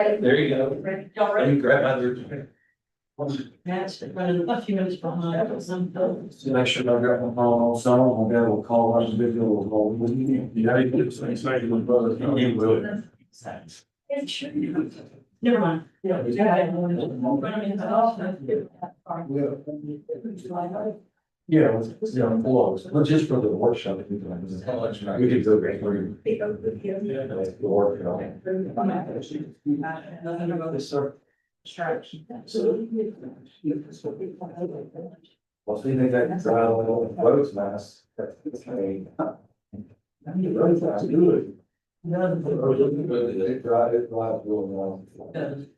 There you go. Y'all Let ready? me grab my other. Matt's running a few minutes behind. So make sure I got my phone on song, I'll be able to call one individual. Yeah, you do the same thing with brothers. You will. Never mind. Yeah, close, but just for the workshop. We could go back. Yeah, that's the workshop. Sir. Well, see, they got roads mass. Roads mass good. They drive it, drive real well. Did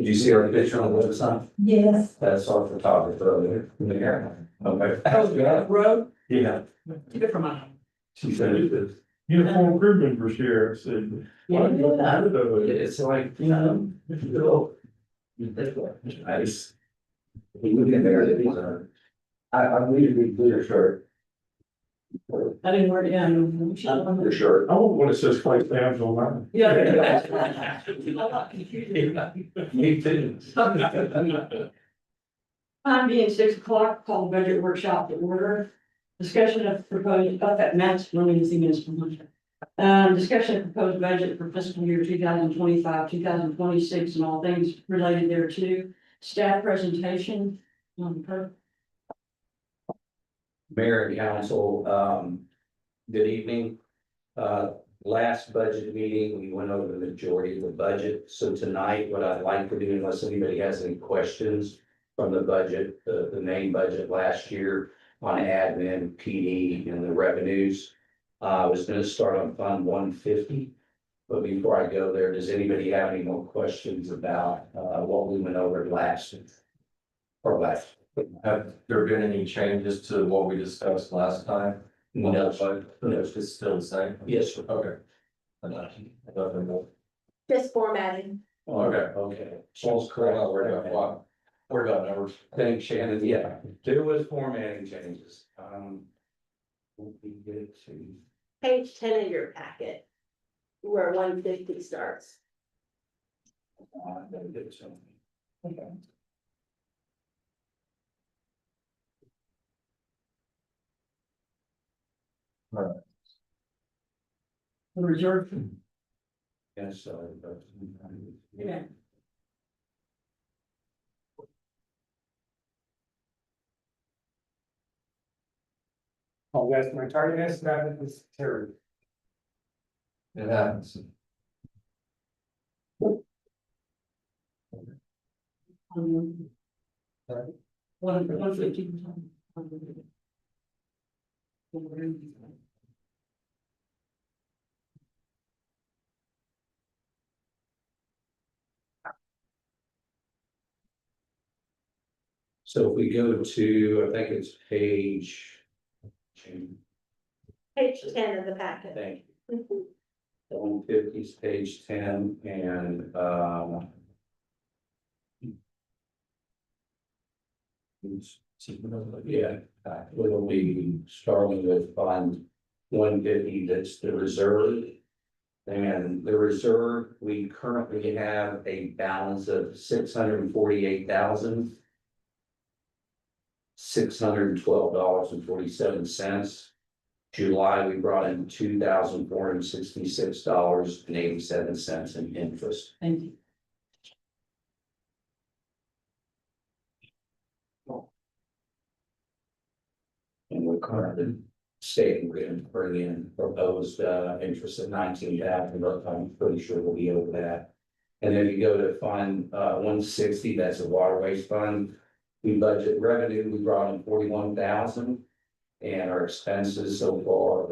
you see our picture on the website? Yes. That's our photographer over there. Okay. Oh, yeah, road, Yeah, keep it from mine. she said it is. Uniform crew members here said. It's like, nice. He would get there, these are. I need to be clear shirt. I didn't wear it, yeah. Your shirt. I want one that says Clay Stamps on mine. Yeah. Me too. Time being 6 o'clock, call the budget workshop to order. Discussion of proposed, about that Matt's running the minutes from lunch. Discussion of proposed budget for fiscal year 2025, 2026, and all things related thereto. Staff presentation. Mayor and council, good evening. Last budget meeting, we went over the majority of the budget. So tonight, what I'd like to do, unless anybody has any questions from the budget, the main budget last year on admin, PD, and the revenues. I was gonna start on Fund 150. But before I go there, does anybody have any more questions about, what we went over last? Or last? Have there been any changes to what we discussed last time? No. No, it's still the same. Yes, sir. Okay. Nothing more. Just formatting. Okay. Okay. Sounds correct. We're done, numbers. Thanks, Shannon. Yeah, there was formatting changes. We'll be good to. Page 10 of your packet. Where 150 starts. Gotta get something. Okay. The reserve. Yes, sorry. Yeah. Oh, that's my tardiness, that is terrible. It happens. One fifty. So if we go to, I think it's page. Page 10 of the packet. Thank Mhm. you. 150 is page 10 and, yeah, we'll be starting with Fund 150, that's the reserve. And the reserve, we currently have a balance of $648,612.47. July, we brought in $2,466.87 in interest. Thank you. And we're currently stating we're gonna bring in proposed interest of 19,000, but I'm pretty sure we'll be over that. And then you go to Fund 160, that's a waterways fund. We budget revenue, we brought in 41,000. And our expenses so far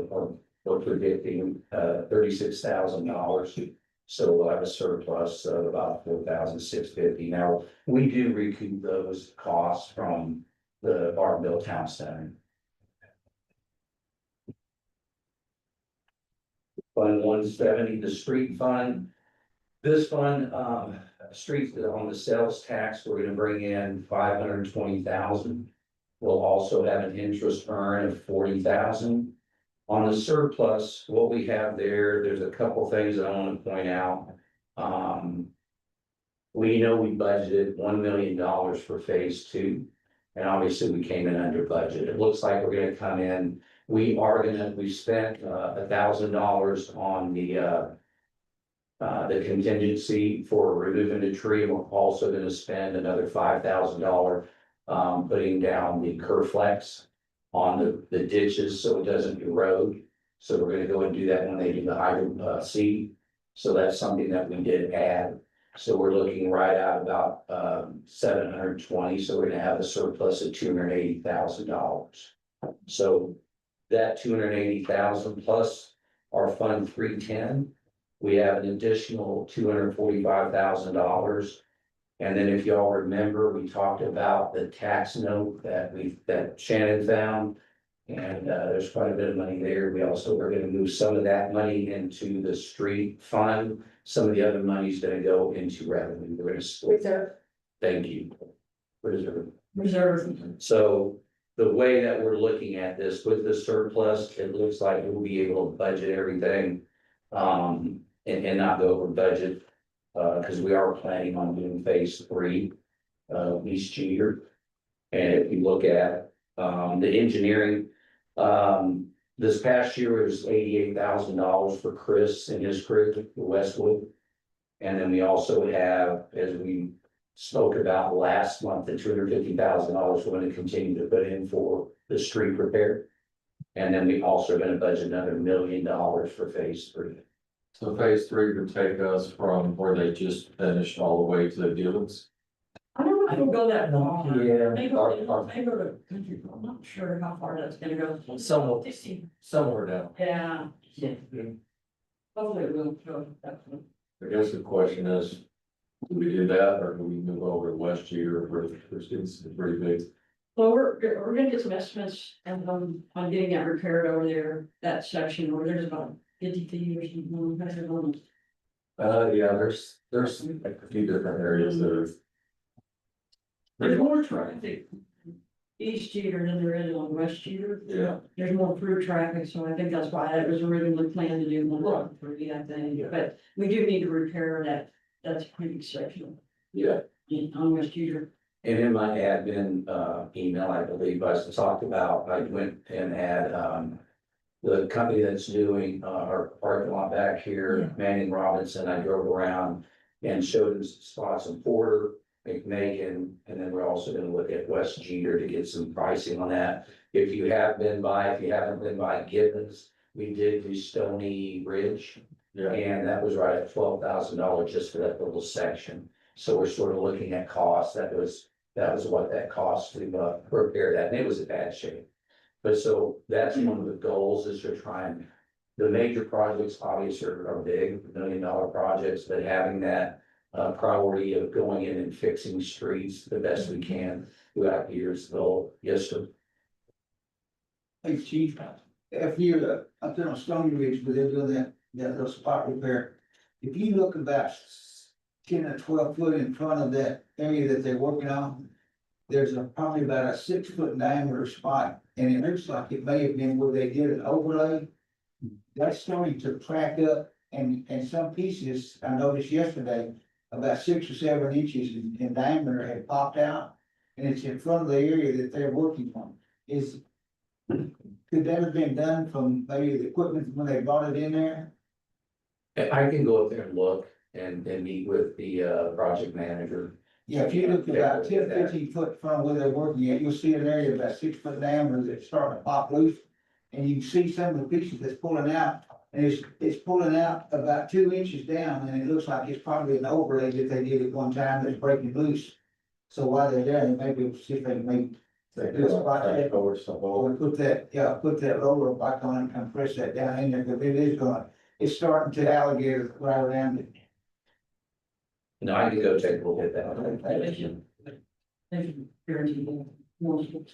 we're predicting $36,000. So we'll have a surplus of about 4,650. Now, we do recoup those costs from the Bartonville Town Center. Fund 170, the street fund. This fund, streets on the sales tax, we're gonna bring in 520,000. We'll also have an interest earn of 40,000. On the surplus, what we have there, there's a couple things I want to point out. We know we budgeted $1 million for phase two. And obviously we came in under budget. It looks like we're gonna come in, we spent $1,000 on the contingency for removing the tree, and we're also gonna spend another $5,000 putting down the Kerflex on the ditches so it doesn't erode. So we're gonna go and do that when they do the hydro seed. So that's something that we did add. So we're looking right at about 720, so we're gonna have a surplus of $280,000. So that 280,000 plus our fund 310, we have an additional $245,000. And then if y'all remember, we talked about the tax note that Shannon found. And there's quite a bit of money there. We also are gonna move some of that money into the street fund. Some of the other money's gonna go into revenue. We're gonna split. Reserve. Thank you. Reserve. Reserve. So the way that we're looking at this with the surplus, it looks like we'll be able to budget everything. And not go over budget, cause we are planning on doing phase three, East Jeter. And if you look at, the engineering, this past year was $88,000 for Chris and his crew, Westwood. And then we also have, as we spoke about last month, the $250,000 we're going to continue to put in for the street repair. And then we also are going to budget another $1 million for phase three. So phase three would take us from where they just finished all the way to the Gillens. I don't know if it'll go that far. Yeah. Maybe go to country, I'm not sure how far that's gonna go. Somewhere down. Yeah. Hopefully it will go. I guess the question is, do we do that or do we move over to West Year where it's pretty big? Well, we're gonna get some estimates and on getting that repaired over there, that section where there's about 50 feet or something. Yeah, there's like a few different areas that are. There's more traffic east Jeter than there is on West Jeter. Yeah, There's more through traffic, so I think that's why it was originally planned to do 1.3, I think, but we do need to repair that. That's a pretty section yeah. on West Jeter. And in my admin email, I believe I talked about, I went and had the company that's doing our parking lot back here, Manning Robinson, I drove around and showed them some spots in Porter, McMagan, and then we're also gonna look at West Jeter to get some pricing on that. If you haven't been by Gibbons, we did do Stony Ridge. Yeah, And that was right at $12,000 just for that little section. So we're sort of looking at costs. That was what that cost to repair that, and it was in bad shape. But so that's one of the goals is to try and, the major projects obviously are big, $1 million projects, but having that priority of going in and fixing streets the best we can throughout the year's goal. Yes, sir. Hey, Chief, if you're up there on Stony Ridge, where they're doing that little spot repair, if you look about 10 or 12 foot in front of that area that they're working on, there's probably about a 6 foot diameter spot, and it looks like it may have been where they did an overlay. That's starting to crack up, and some pieces, I noticed yesterday, about 6 or 7 inches in diameter had popped out, and it's in front of the area that they're working on. Could that have been done from maybe the equipment when they brought it in there? I can go up there and look and meet with the project manager. Yeah, if you look about 10, 15 foot from where they're working at, you'll see an area about 6 foot diameter that's starting to pop loose. And you can see some of the pieces that's pulling out, and it's pulling out about 2 inches down, and it looks like it's probably an overlay that they did at one time that's breaking loose. So while they're there, they may be able to see if they can make, or put that roller back on and compress that down in there, because it's starting to alligator right around it. No, I can go take a look at that. Thank you, guaranteed.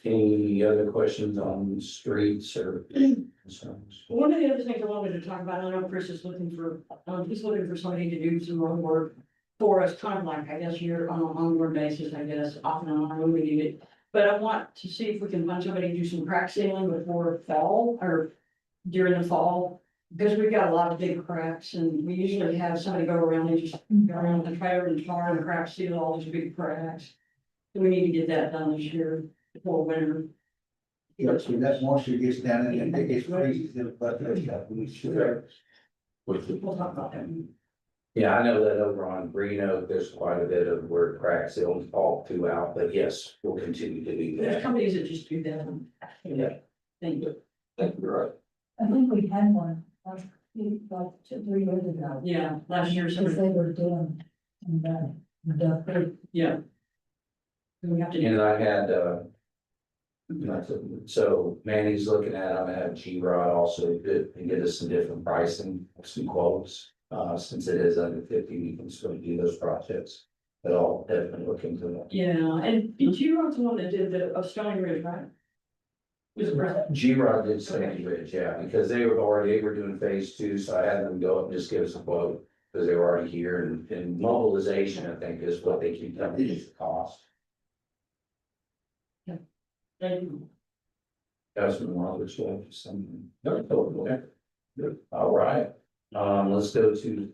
Any other questions on streets or concerns? One of the other things I wanted to talk about, I know Chris is looking for, he's looking for somebody to do some road work for us, kind of like, I guess, you're on an onward basis, I guess, off and on when we need it. But I want to see if we can find somebody to do some crack sealing before fall or during the fall. Because we've got a lot of big cracks and we usually have somebody go around and just go around the trailer and tar and crack seal all these big cracks. So we need to get that done this year before winter. Yeah, so that moisture gets down and it gets freezes, but we should. We'll talk about that. Yeah, I know that over on Green Oak, there's quite a bit of where cracks seals all throughout, but yes, we'll continue to do There's that. companies that just do that. Yeah. Thank you. Thank you, right. I think we had one, like 2-3 years ago, Yeah, last year, because they were doing, and, the, yeah. We have to, And I had, so Manny's looking at, I'm gonna have G-Rod also and get us some different pricing, some quotes. Since it is under 50, we can sort of do those projects. But I'll definitely look into that. yeah, and you were the one that did the, of Stony Ridge, right? Was it Brett? G-Rod did Sandy Ridge, yeah, because they were doing phase 2, so I had them go up and just give us a quote. Because they were already here and mobilization, I think, is what they keep telling me is the cost. Thank you. Councilman Roberts, you have something? No, okay. Good. All right, let's go to,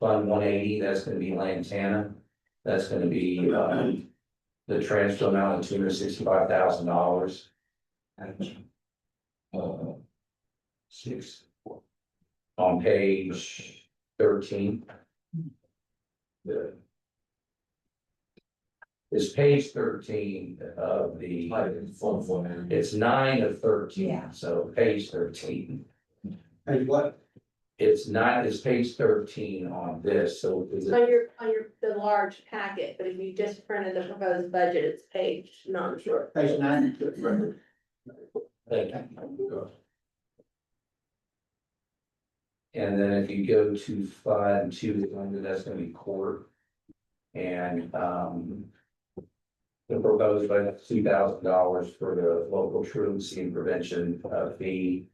Fund 180, that's gonna be Lantana. That's gonna be, the transfer amount of $265,000. Six. On page 13. Good. It's page 13 of the, it's 9 of 13, Yeah. so page 13. Hey, what? It's page 13 on this, so is it? On the large packet, but if you just printed the proposed budget, it's page non-short. Page 9. Thank you. And then if you go to Fund 2, that's gonna be court. And, the proposed budget $2,000 for the local truancy and prevention fee.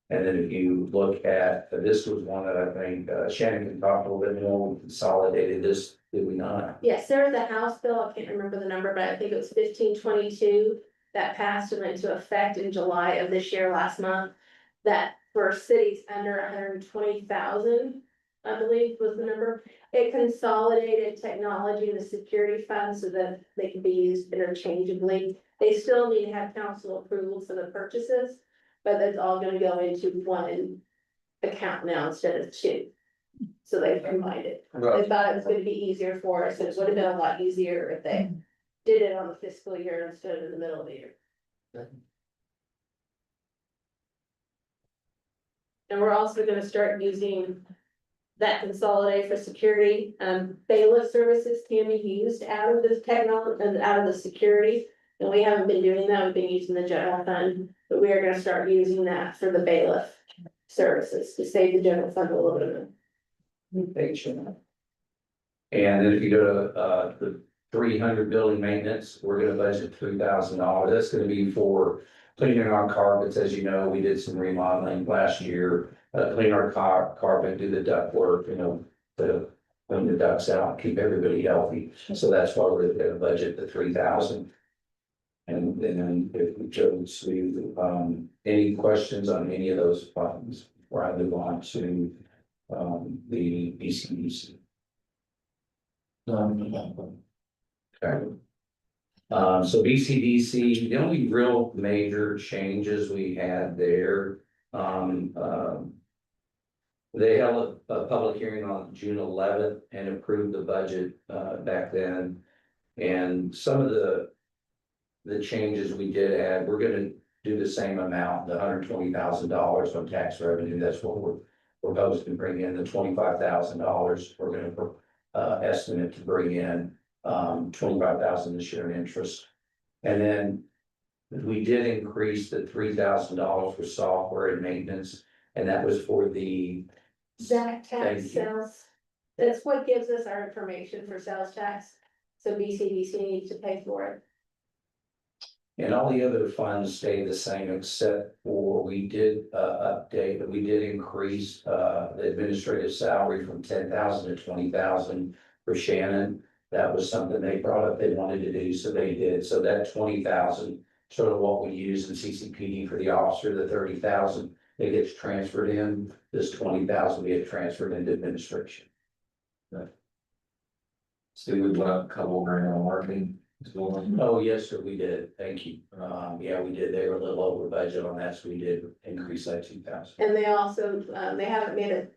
And then if you look at, this was one that I think Shannon can talk a little bit more, we consolidated this, did we not? Yes, there was a House bill, I can't remember the number, but I think it was 1522 that passed and went into effect in July of this year, last month. That for cities under 120,000, I believe was the number. It consolidated technology in the security fund so that they can be used interchangeably. They still need to have council approval for the purchases, but it's all gonna go into one account now instead of 2. So they combined it. They thought it was gonna be easier for us, and it would have been a lot easier if they did it on the fiscal year instead of in the middle of the year. And we're also gonna start using that consolidate for security, bailiff services can be used out of this technology and out of the security. And we haven't been doing that, we've been using the general fund, but we are gonna start using that for the bailiff services to save the general fund a little bit. Page. And then if you go to the 300 building maintenance, we're gonna budget $3,000. That's gonna be for cleaning our carpets. As you know, we did some remodeling last year, clean our carpet, do the duct work, to clean the ducts out, keep everybody healthy. So that's why we're gonna budget the 3,000. And then if we chose to, any questions on any of those funds, before I move on to the BCDC. Okay. So BCDC, the only real major changes we had there, they held a public hearing on June 11th and approved the budget back then. And some of the changes we did add, we're gonna do the same amount, the $120,000 on tax revenue. That's what we're proposing to bring in. The $25,000 we're gonna estimate to bring in, 25,000 this year in interest. And then we did increase the $3,000 for software and maintenance, and that was for the. That Thank tax you. sales, that's what gives us our information for sales tax, so BCDC needs to pay for it. And all the other funds stay the same, except for we did update, but we did increase the administrative salary from 10,000 to 20,000 for Shannon. That was something they brought up, they wanted to do, so they did. So that 20,000, sort of what we use in CCPD for the officer, the 30,000 it gets transferred in, this 20,000 gets transferred into administration. So we went up a couple grand on marketing as well. Oh, yes, sir, we did, thank you. Yeah, we did, they were a little over budget on that, so we did increase that 2,000. And they also, they haven't made a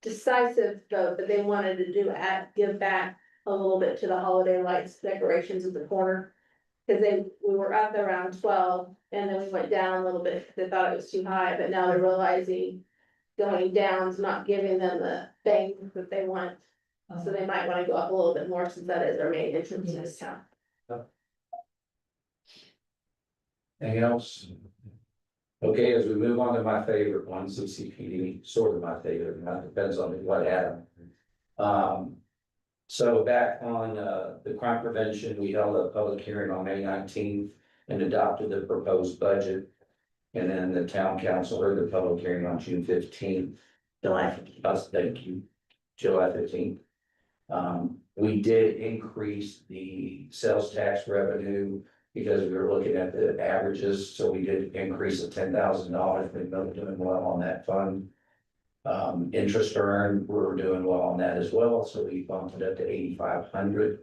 decisive vote, but they wanted to give back a little bit to the holiday lights decorations at the corner. Cause we were up around 12 and then we went down a little bit, because they thought it was too high, but now they're realizing going down is not giving them the bang that they want. So they might wanna go up a little bit more, since that is our main entrance to this town. Anything else? Okay, as we move on to my favorite one, CCPD, sort of my favorite, and that depends on what Adam. So back on the crime prevention, we held a public hearing on May 19th and adopted the proposed budget. And then the town council heard the public hearing on June 15th. July. Thank you, July 15th. We did increase the sales tax revenue because we were looking at the averages, so we did increase of $10,000. We've been doing well on that fund. Interest earned, we're doing well on that as well, so we bumped it up to 8,500.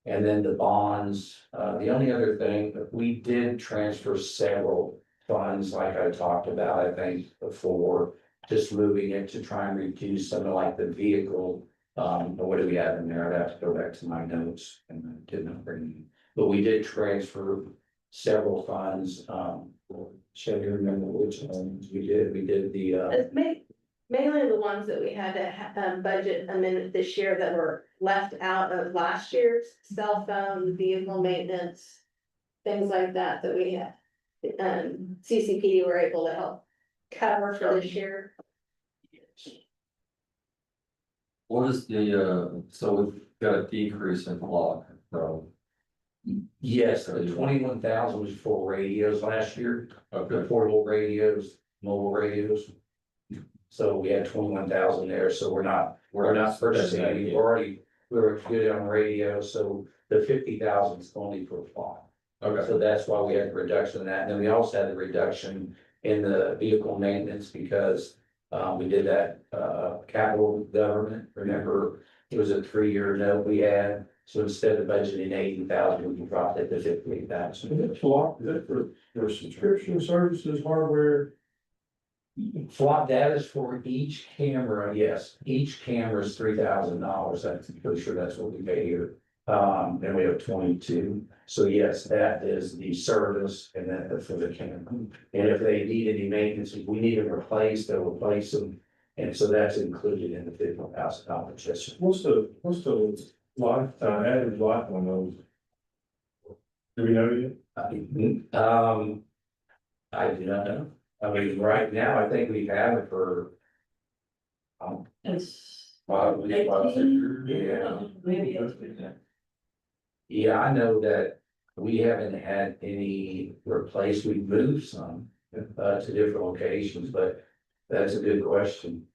And then the bonds, the only other thing, we did transfer several funds, like I talked about, I think before, just moving it to try and reduce something like the vehicle. What do we have in there? I'd have to go back to my notes, and I did not bring them. But we did transfer several funds. Should you remember which ones we did? We did the It's mainly the ones that we had to budget amendment this year that were left out of last year's cell phone, vehicle maintenance. Things like that we had, CCPD were able to help cover for this year. What is the, so we've got a decrease in clock, so, yes, the 21,000 was for radios last year. The okay, portable radios, mobile radios. So we had 21,000 there, so we're not purchasing any, we were good on radio, so the 50,000 is only for fall. okay, So that's why we had the reduction in that, and then we also had the reduction in the vehicle maintenance because. We did that, capital government, remember, it was a 3-year note we had, so instead of budgeting 80,000, we dropped it to 58,000. Is it for subscription services, hardware? Flop, that is for each camera, yes, each camera is $3,000, I'm pretty sure that's what we pay here. And we have 22, so yes, that is the service and then for the camera. And if they need any maintenance, if we need them replaced, they'll replace them. And so that's included in the $50,000 just. What's the lifetime, average life on those? Do we know yet? I do not know. I mean, right now, I think we have it for. It's 5, 6 years. Yeah. maybe. Yeah, I know that we haven't had any replaced, we've moved some to different locations, but that's a good question.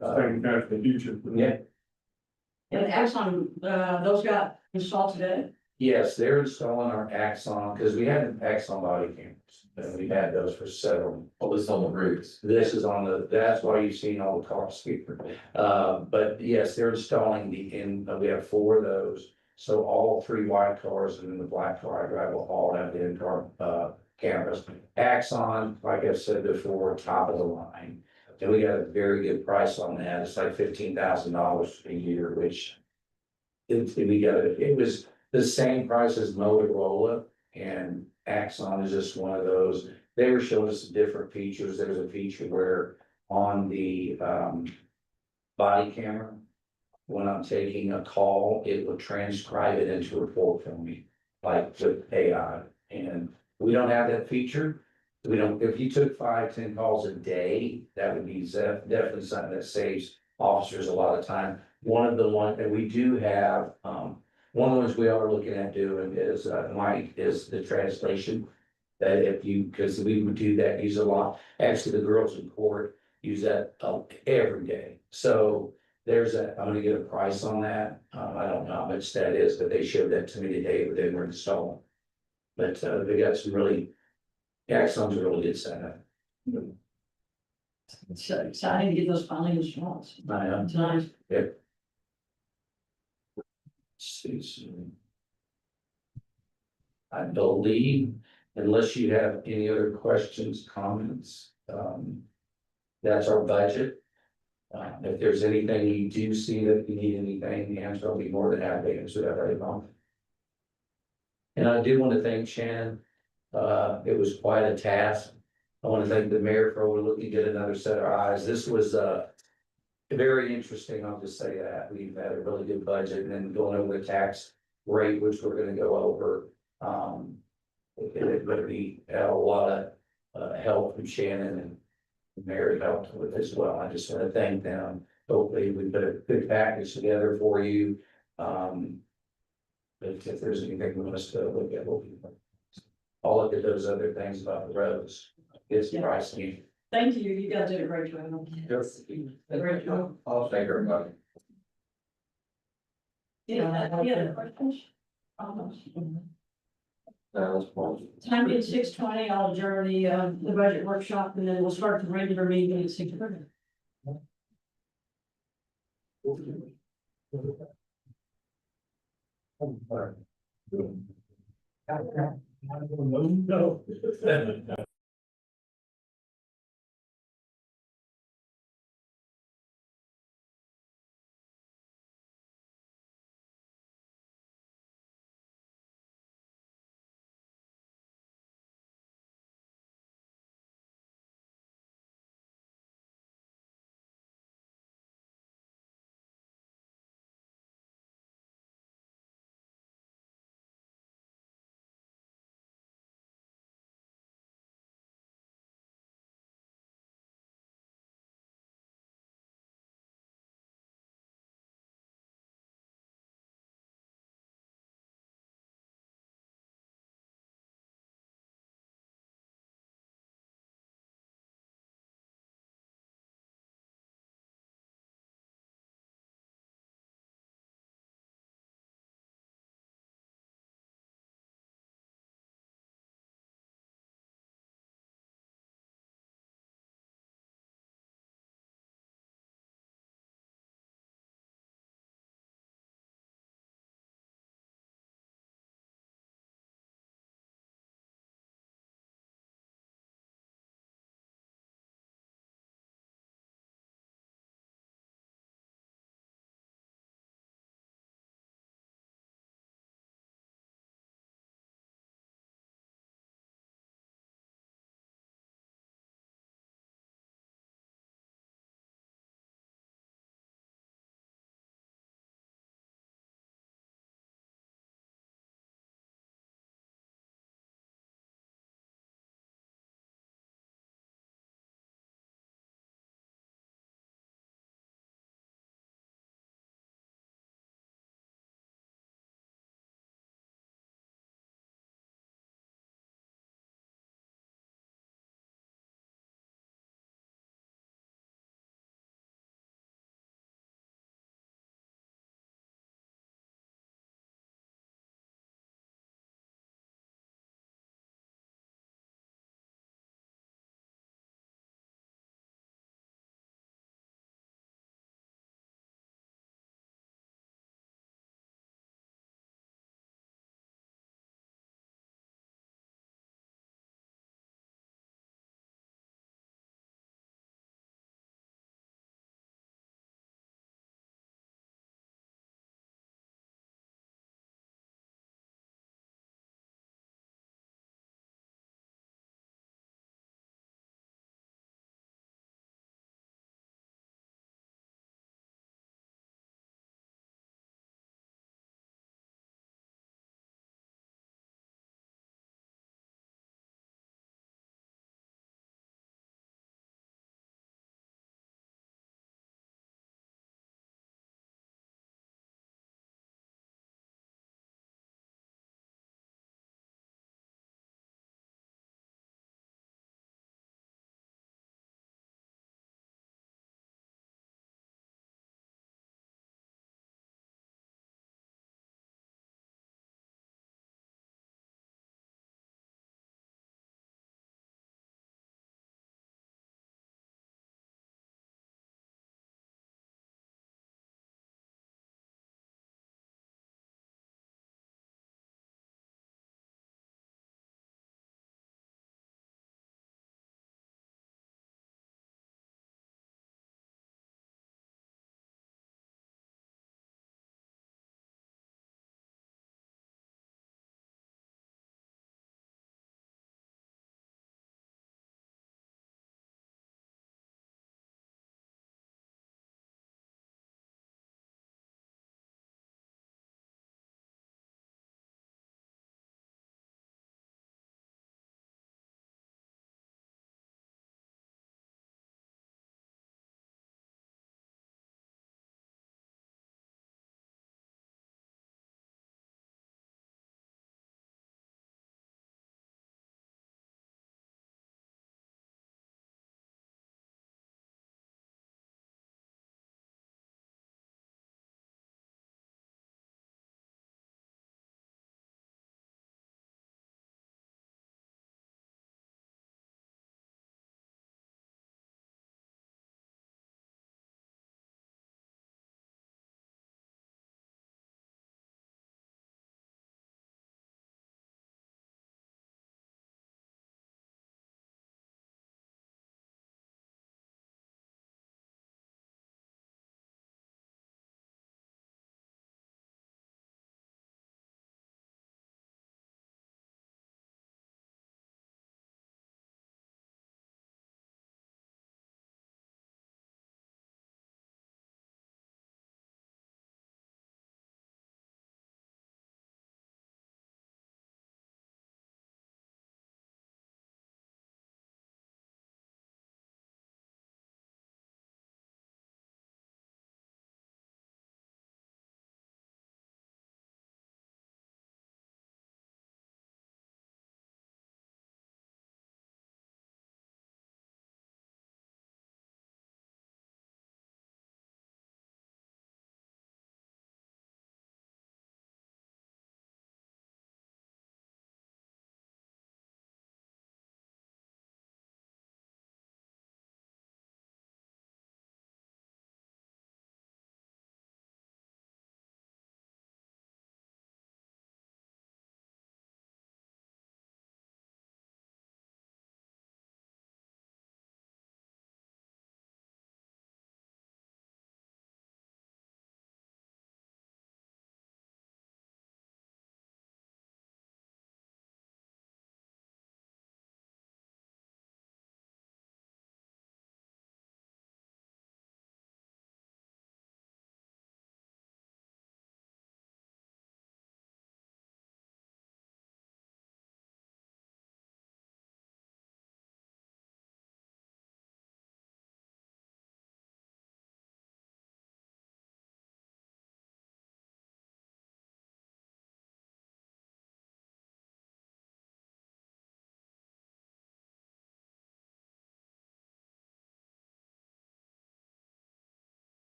Same kind of the future. Yeah, And Axon, those got installed today. yes, they're installing our Axon, because we had Axon body cameras, and we've had those for several. all this on the rigs. This is on the, that's why you've seen all the car speaker. But yes, they're installing we have 4 of those. So all 3 white cars and then the black car I drive will all have the in-car cameras. Axon, like I've said before, top of the line. And we got a very good price on that. It's like $15,000 a year, which it was the same price as Motorola, and Axon is just one of those. They were showing us some different features. There's a feature where on the body camera, when I'm taking a call, it will transcribe it into a report for me, like with AI. And we don't have that feature. We don't, if you took 5-10 calls a day, that would be definitely something that saves officers a lot of time. One of the ones that we do have, one of the ones we are looking at doing is, Mike, is the translation. That if you, because we would do that, use a lot. Actually, the girls in court use that every day. So there's I'm gonna get a price on that. I don't know how much that is, but they showed that to me today, but they were installing. But they got some really, Axon's a really good setup. It's exciting to get those finally results I am. tonight. I believe, unless you have any other questions, comments, that's our budget. If there's anything you do see that you need anything, the answer will be more than happy to answer that right now. And I do want to thank Shannon. It was quite a task. I want to thank the mayor for overlooking, get another set of eyes. This was, very interesting. I'll just say that. We've had a really good budget and then going over the tax rate, which we're gonna go over. It really had a lot of, help from Shannon and Mary helped with as well. I just want to thank them. Hopefully we put a good package together for you. If there's anything we want us to look at, I'll look at those other things about the roads. It's pricing. Thank you, you guys did a great job. Yes. Great job. I'll thank everybody. Yeah, any other questions? Time is 6:20. I'll adjourn the budget workshop and then we'll start the regular meeting at 6:30. No.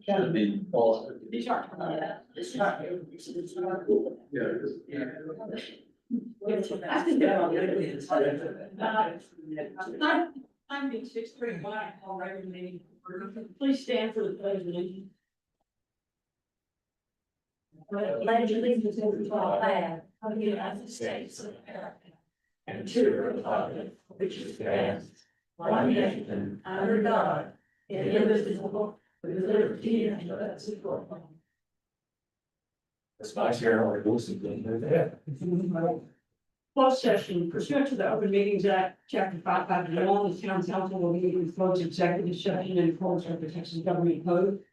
Should be all. These aren't. It's not. I think that all I'm being 6:31, I call regular meeting. Please stand for the pledge of allegiance. Pledge allegiance to the flag of the United States of America and to the republic which stands one nation under God, indivisible, with liberty and justice for all. It's nice here, like Wilson. Closed session pursuant to the Open Meetings Act, Chapter 551, the town council will meet in closed executive session in accordance with the Texas Government Code.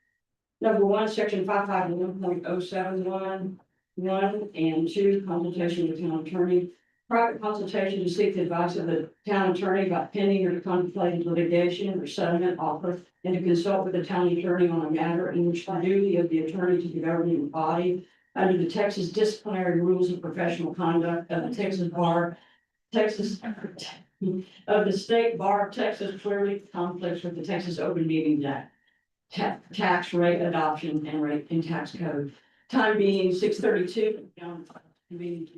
Number one, section 551.071, 1 and 2, consultation with town attorney. Private consultation to seek the advice of the town attorney about pending or contemplated litigation or settlement offer, and to consult with the town attorney on a matter in which the duty of the attorney to the governing body under the Texas disciplinary rules of professional conduct of the Texas Bar, Texas, of the State Bar of Texas clearly conflicts with the Texas Open Meetings Act, tax rate adoption and rate and tax code. Time being 6:32. Convening.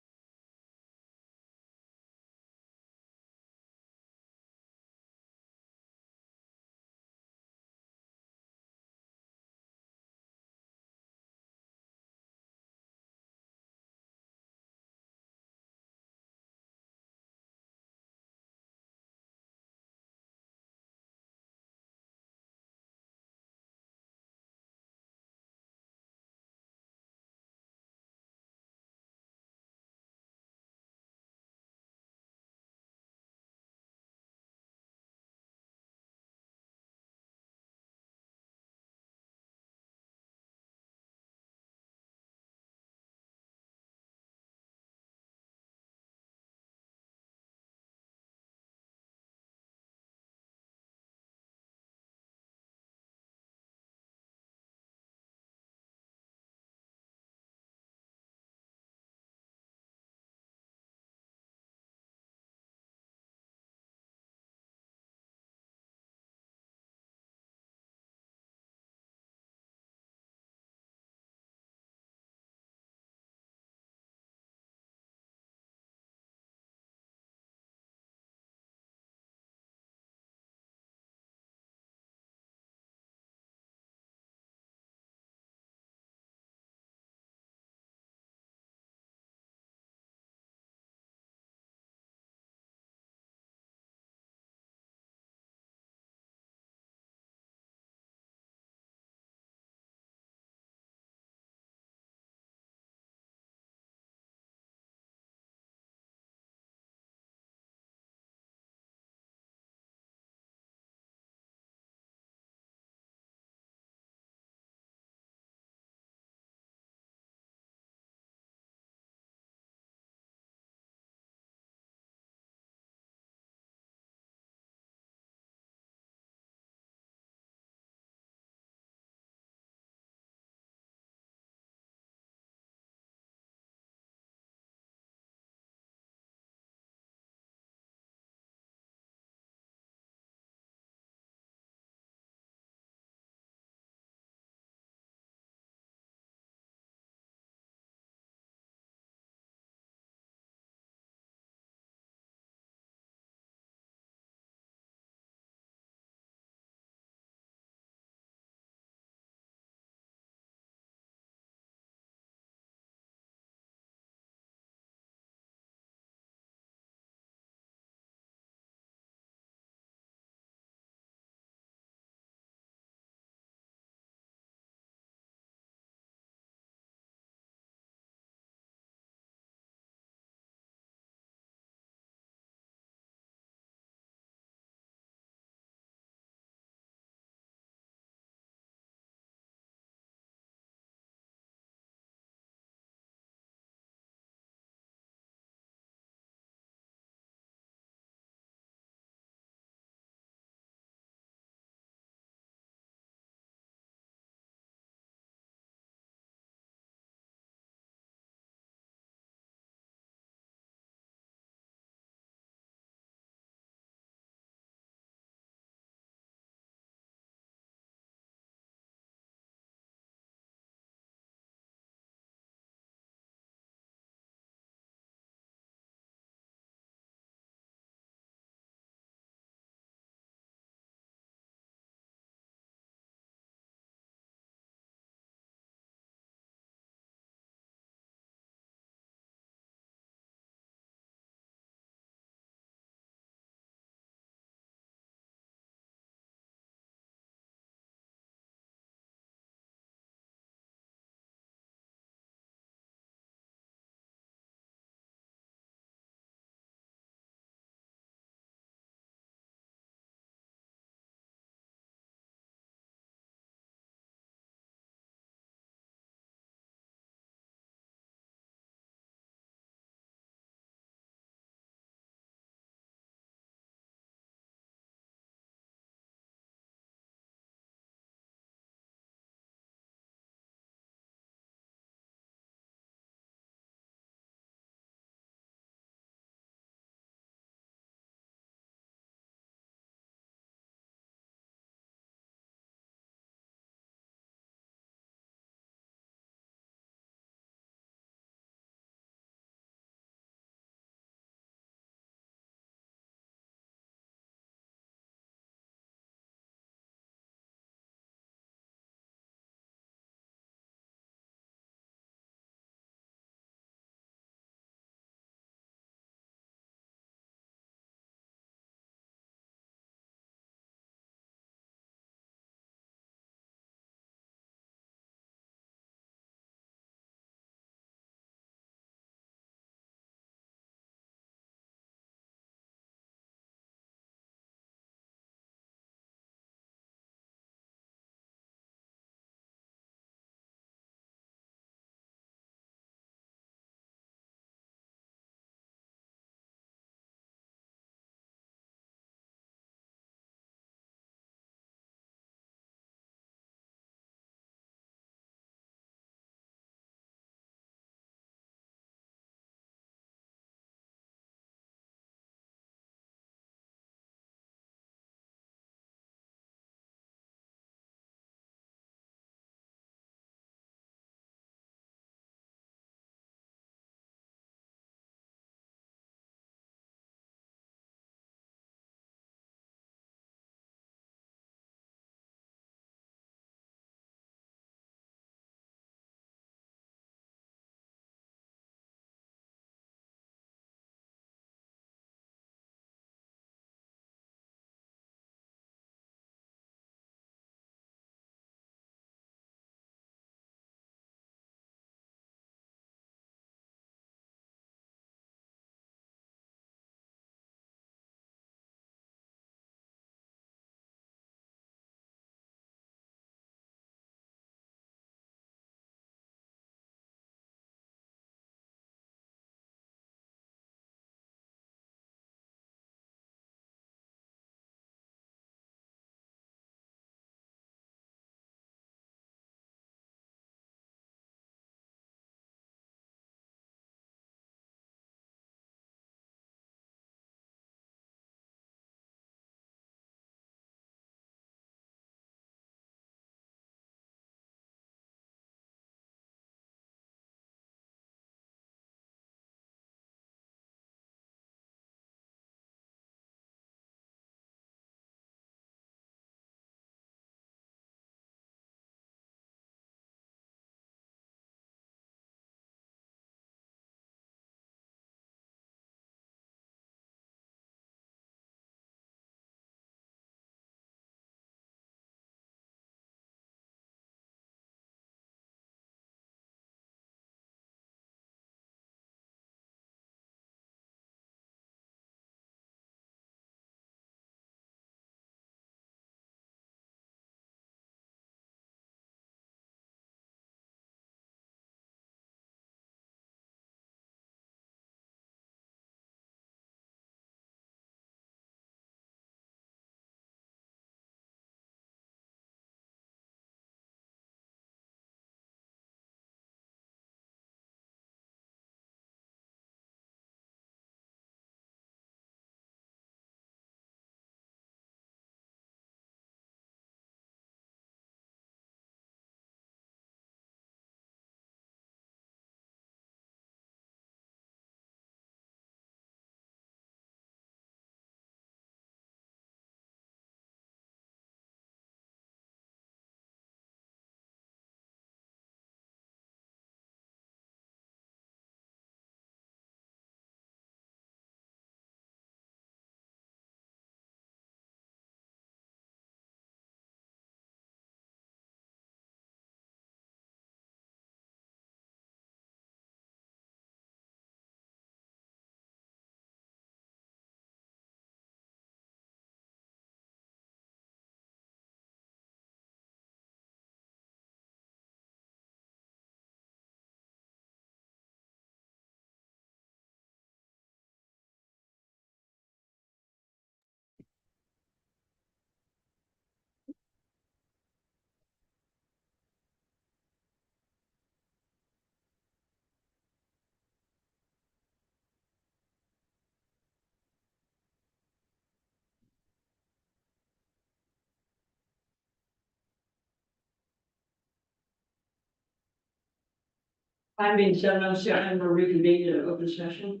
Time being 7:07, we're reconvening in open session.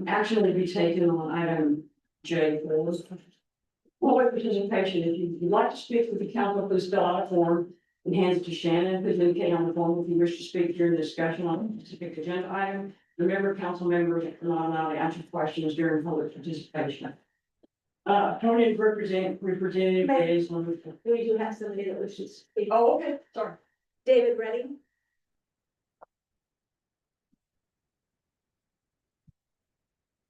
Action will be taken on item J for this. Public participation, if you'd like to speak with the council, please fill out a form and hand it to Shannon, please indicate on the form if you wish to speak during the discussion on a specific agenda item. Remember, council members are not allowed to answer questions during public participation. Tony, representative is on. We do have somebody that wishes to speak. Oh, okay, sorry. David Redding.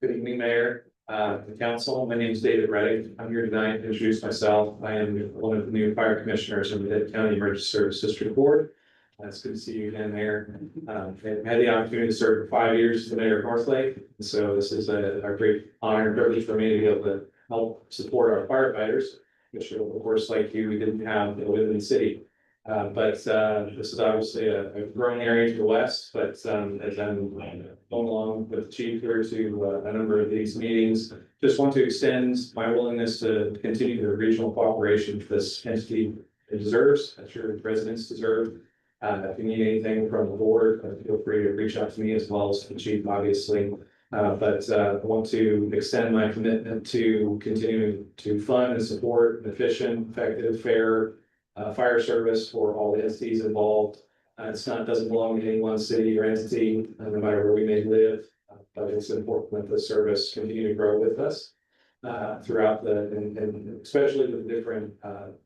Good evening, Mayor, the council. My name is David Reddick. I'm here tonight to introduce myself. I am one of the new fire commissioners in the Denton County Emergency Service District Board. It's good to see you again, Mayor. I've had the opportunity to serve for 5 years as the mayor of North Lake. So this is a great honor and privilege for me to be able to help support our firefighters, which of course, like you, we didn't have within the city. But this is obviously a growing area to the west, but as I'm going along with the chief here to a number of these meetings, just want to extend my willingness to continue the regional cooperation this entity deserves, that your residents deserve. If you need anything from the board, feel free to reach out to me as well as the chief, obviously. But I want to extend my commitment to continuing to fund and support an efficient, effective, fair fire service for all the entities involved. Doesn't belong to any one city or entity, no matter where we may live. But it's important that the service continue to grow with us throughout and especially with the different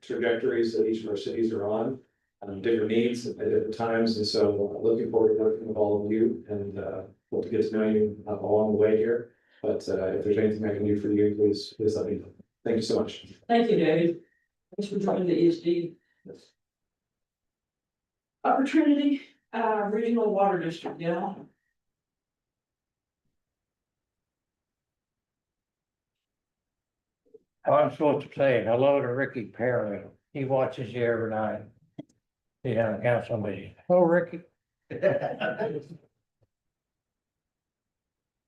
trajectories that each of our cities are on, different needs at different times. And so looking forward to working with all of you and hope to get to know you along the way here. But if there's anything I can do for you, please let me know. Thank you so much. Thank you, David. Thanks for joining the ESD. Opportunity, Regional Water District, yeah. I'm supposed to say hello to Ricky Perry. He watches you every night. Yeah, council meeting. Oh, Ricky.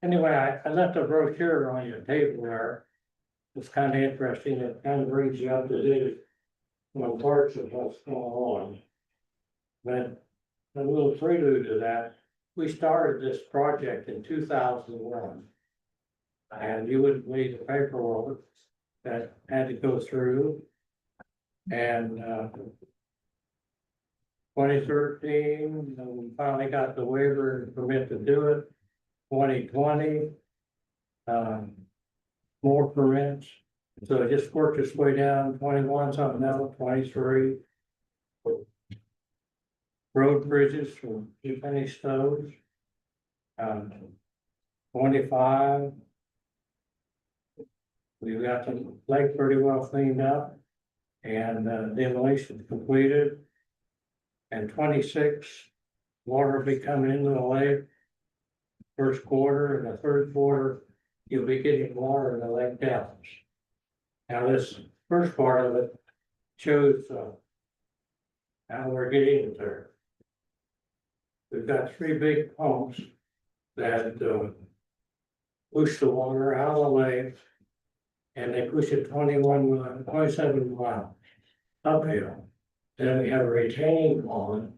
Anyway, I left a brochure on your table there. It's kind of interesting. It kind of brings you up to date on parts of what's going on. But a little prelude to that, we started this project in 2001. And you would read the paperwork that had to go through. And 2013, we finally got the waiver and permit to do it. 2020, more permits. So it just worked its way down, 21, something else, 23. Road bridges, we finished those. 25. We got the lake pretty well cleaned up and demolition completed. And 26, water will be coming into the lake. First quarter and the third quarter, you'll be getting water in the lake depths. Now this first part of it shows how we're getting there. We've got 3 big pumps that push the water out of the lake. And they push it 27 miles uphill. Then we have a retaining pond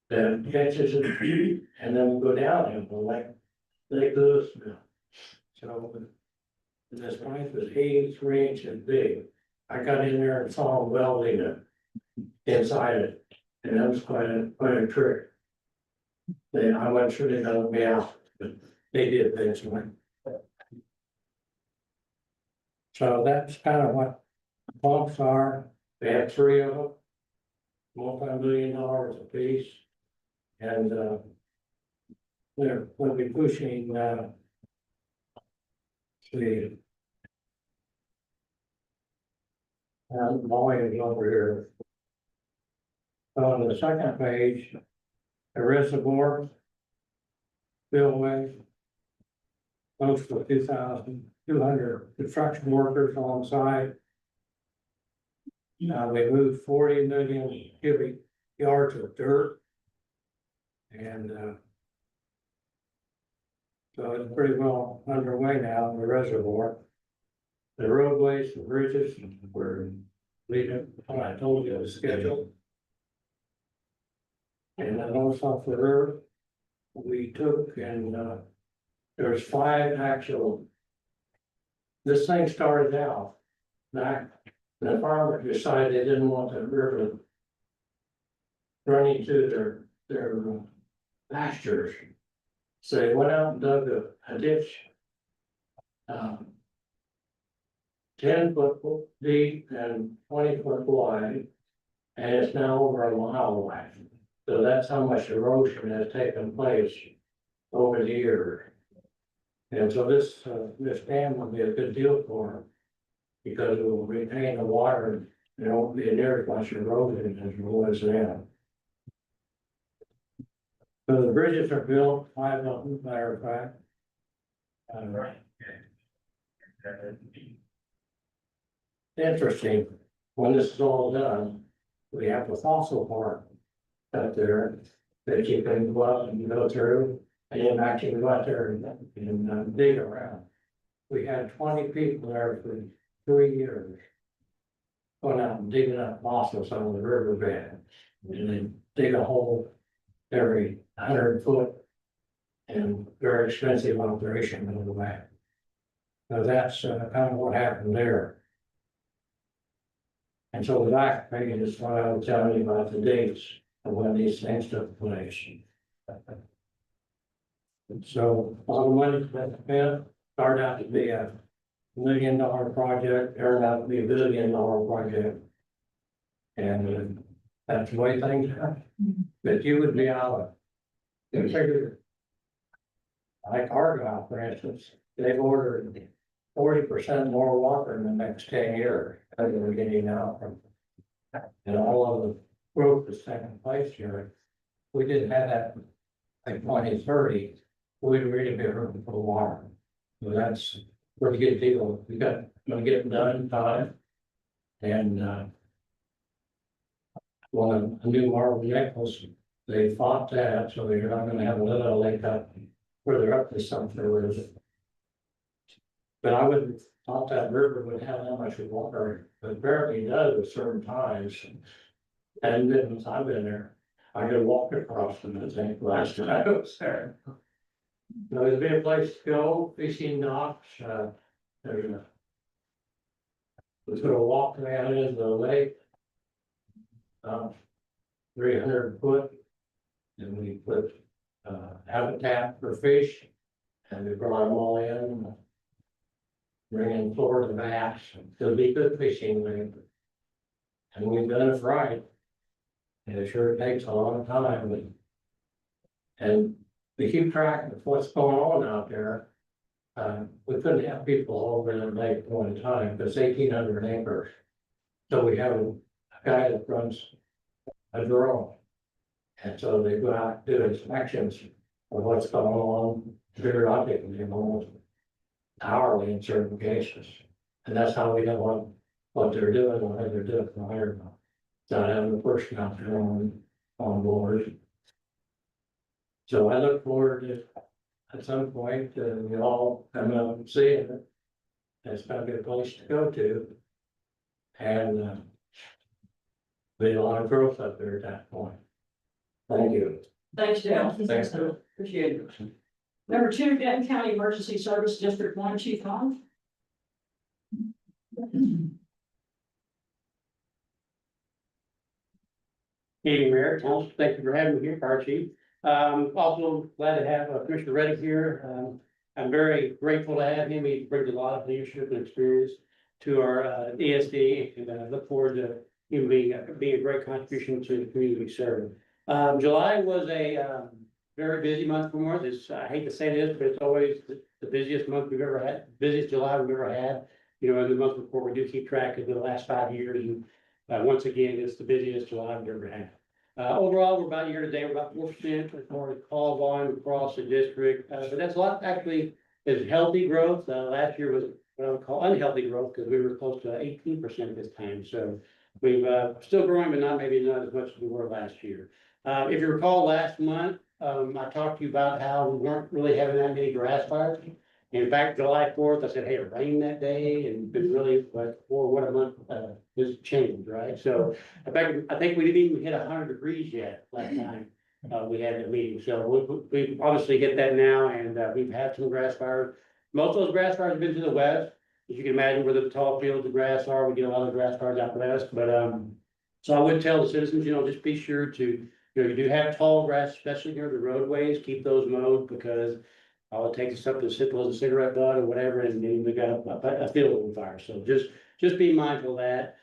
that catches it and then we go downhill like Louisville. So this pipe is 83 inches big. I got in there and saw them welding it inside it, and that was quite a trick. I wasn't sure they'd let me out, but they did eventually. So that's kind of what pumps are. They have 3 of them, multi-million-dollar a piece. And we'll be pushing the volumes over here. On the second page, the reservoir spillway, close to 2,200 construction workers on site. Now we moved 40 million cubic yards of dirt. And so it's pretty well underway now in the reservoir. The roadways, the bridges were leading, I told you, the schedule. And then on South the River, we took and, there's 5 actual. This thing started out back, the farmer decided they didn't want the river running to their pastures. So they went out and dug a ditch. 10 foot deep and 20 foot wide. And it's now over a mile wide. So that's how much erosion has taken place over the years. And so this dam will be a good deal for them. Because it will retain the water, and there won't be near as much erosion as there was then. So the bridges are built, 5 of them, matter of fact. Interesting, when this is all done, we have the fossil park out there that you can go out and go through, and then actually go out there and dig around. We had 20 people there for 3 years. Going out and digging up fossils on the riverbed, and then dig a hole every 100 foot. And very expensive operation on the way. So that's kind of what happened there. And so the back page is what I was telling you about the dates of when these things took place. So all the money that spent started out to be a $1 million project, turned out to be $1 billion project. And that's the way things are. But you would be out of figure. Like Argyle, for instance, they've ordered 40% more water in the next 10 years than we're getting out from. And all of the growth is taking place here. We didn't have that like 2030, we'd really be hurting for water. So that's a pretty good deal. We got gonna get it done in time. And one a new Marble Nichols, they fought that, so they're not gonna have a little lake up further up the South River. But I wouldn't thought that river would have that much water, but apparently it does at certain times. And then since I've been there, I could walk across them, I think, last time I was there. There's been a place to go, fishing docks, there's a. We sort of walk down into the lake. 300 foot. And we put habitat for fish. And we brought them all in. Bring in Florida bass, it'll be good fishing land. And we've done it right. And it sure takes a long time, but. And we keep track of what's going on out there. We couldn't have people over in the lake at one time, because 1,800 acres. So we have a guy that runs a drone. And so they go out and do inspections of what's going on periodically, almost hourly in certain cases. And that's how we know what they're doing, what they're doing from here. Not having the person out there on board. So I look forward to, at some point, we all come out and see it. It's gonna be a place to go to. And be a lot of growth up there at that point. Thank you. Thanks, Dale. Thanks, Dale. Appreciate it. Number 2, Denton County Emergency Service District 1, Chief Hans. Evening, Mayor, Council, thank you for having me here, Fire Chief. Also glad to have Commissioner Reddick here. I'm very grateful to have him. He brings a lot of leadership and experience to our ESD, and I look forward to him being a great contribution to the community we serve. July was a very busy month for us. I hate to say this, but it's always the busiest month we've ever had, busiest July we've ever had. You know, in the month before, we do keep track of the last 5 years, and once again, it's the busiest July we've ever had. Overall, we're about year to date, we're about 4% as far as call volume across the district, but that's a lot, actually, is healthy growth. Last year was what I would call unhealthy growth, because we were close to 18% this time, so we've still growing, but not as much as we were last year. If you recall last month, I talked to you about how we weren't really having that many grass fires. In fact, July 4th, I said, hey, it rained that day, and it really, but for what a month, this changed, right? So, in fact, I think we didn't even hit 100 degrees yet last time. we had a meeting, so we obviously get that now, and, we've had some grass fires. Most of those grass fires have been to the west, as you can imagine where the tall fields of grass are, we get a lot of grass fires out west, but, so I would tell the citizens, just be sure to, you do have tall grass, especially near the roadways, keep those mowed, because all it takes is something as simple as a cigarette butt or whatever, and then we got a field on fire, so just be mindful of that.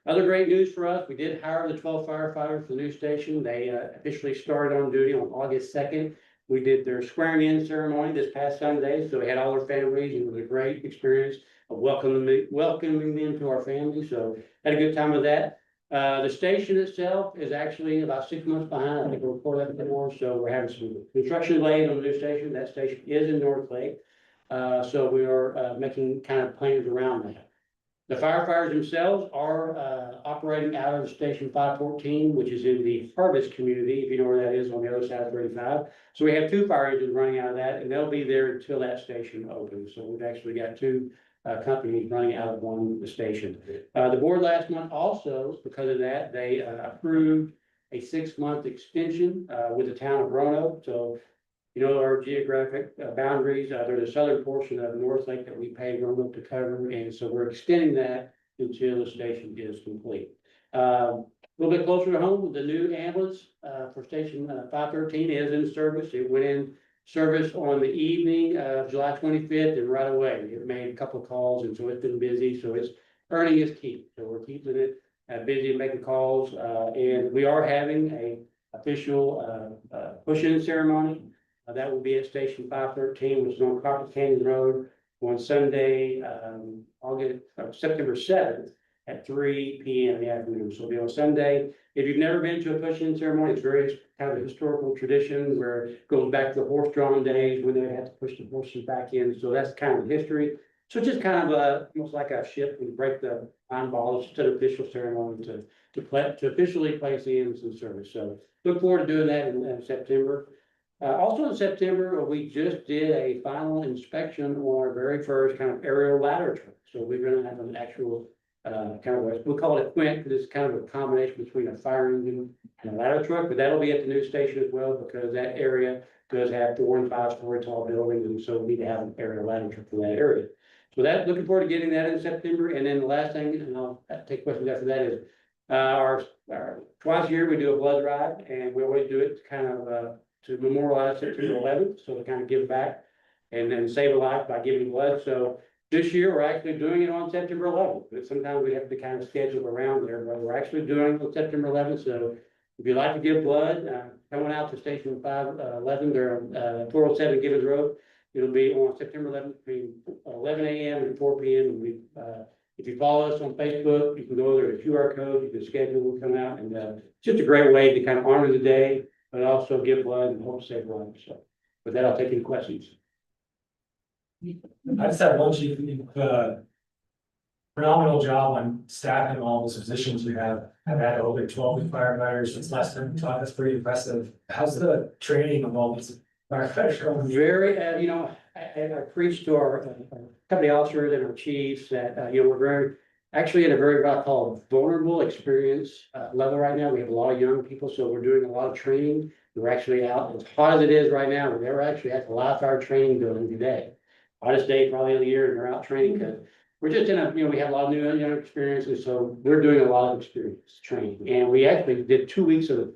Other great news for us, we did hire the 12 firefighters for the new station. They officially started on duty on August 2nd. We did their swearing in ceremony this past Sunday, so we had all their families, and it was a great experience of welcoming them to our family, so had a good time with that. The station itself is actually about 6 months behind, I think we'll report that before, so we're having some construction delays on the new station. That station is in North Lake. So we are making kind of plans around that. The firefighters themselves are operating out of Station 514, which is in the Harvest community, if you know where that is, on the other side of 35. So we have 2 fire engines running out of that, and they'll be there until that station opens. So we've actually got 2 companies running out of one station. The board last month also, because of that, they approved a 6-month extension with the town of Roanoke. So our geographic boundaries, they're the southern portion of North Lake that we pay Roanoke to cover, and so we're extending that until the station is complete. A little bit closer to home, the new ambulance for Station 513 is in service. It went in service on the evening of July 25th, and right away, it made a couple of calls, and so it's been busy, so it's earning its keep. So we're keeping it busy and making calls, and we are having a official push-in ceremony. That will be at Station 513, which is on Copper Canyon Road on Sunday, September 7th at 3 p.m. in the afternoon. So it'll be on Sunday. If you've never been to a push-in ceremony, it's very kind of a historical tradition where it goes back to the horse-drawn days when they had to push the horses back in. So that's kind of history. So just kind of almost like a ship and break the iron ball. It's just an official ceremony to officially place the ends in service. So look forward to doing that in September. Also in September, we just did a final inspection on our very first kind of aerial ladder truck. So we're going to have an actual we call it a quint, because it's kind of a combination between a fire engine and a ladder truck, but that'll be at the new station as well, because that area does have 4- and 5-story tall buildings, and so we need to have an aerial ladder truck for that area. So looking forward to getting that in September. And then the last thing, and I'll take questions after that, is our twice a year we do a blood drive, and we always do it kind of to memorialize September 11th, so to kind of give back and then save a life by giving blood. So this year, we're actually doing it on September 11th, but sometimes we have to kind of schedule around there, but we're actually doing it on September 11th. So if you'd like to give blood, coming out to Station 511, they're on 407 Gibbons Road. It'll be on September 11th between 11 a.m. and 4 p.m. And if you follow us on Facebook, you can go there to QR code, you can schedule, we'll come out, and it's just a great way to kind of honor the day, but also give blood and hope to save lives. So with that, I'll take any questions. I just have one, chief, phenomenal job on staffing all those positions you have. I've had over 12 firefighters since last time, so that's pretty impressive. How's the training of all these firefighters going? Very, I preach to our company officers and our chiefs that, we're actually in a very, what I call vulnerable experience level right now. We have a lot of young people, so we're doing a lot of training. We're actually out, as hot as it is right now, we're never actually at the live fire training building today. Hottest day probably of the year, and they're out training because we're just we have a lot of new and young experiences, so we're doing a lot of experience training. And we actually did 2 weeks of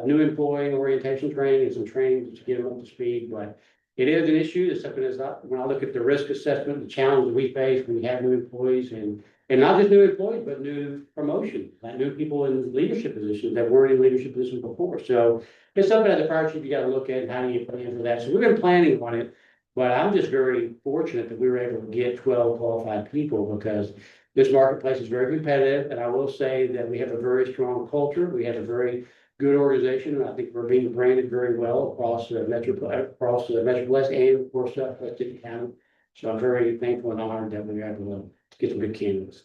new employee orientation training and some training to get them up to speed. But it is an issue. It's something that's not, when I look at the risk assessment, the challenge that we face when we have new employees, and not just new employees, but new promotion, like new people in leadership positions that weren't in leadership positions before. So it's something as a fire chief you got to look at, and how do you plan for that. So we've been planning on it. But I'm just very fortunate that we were able to get 12 qualified people, because this marketplace is very competitive. And I will say that we have a very strong culture. We have a very good organization, and I think we're being branded very well across the Metroplex and of course West City County. So I'm very thankful and honored that we were able to get some good candidates.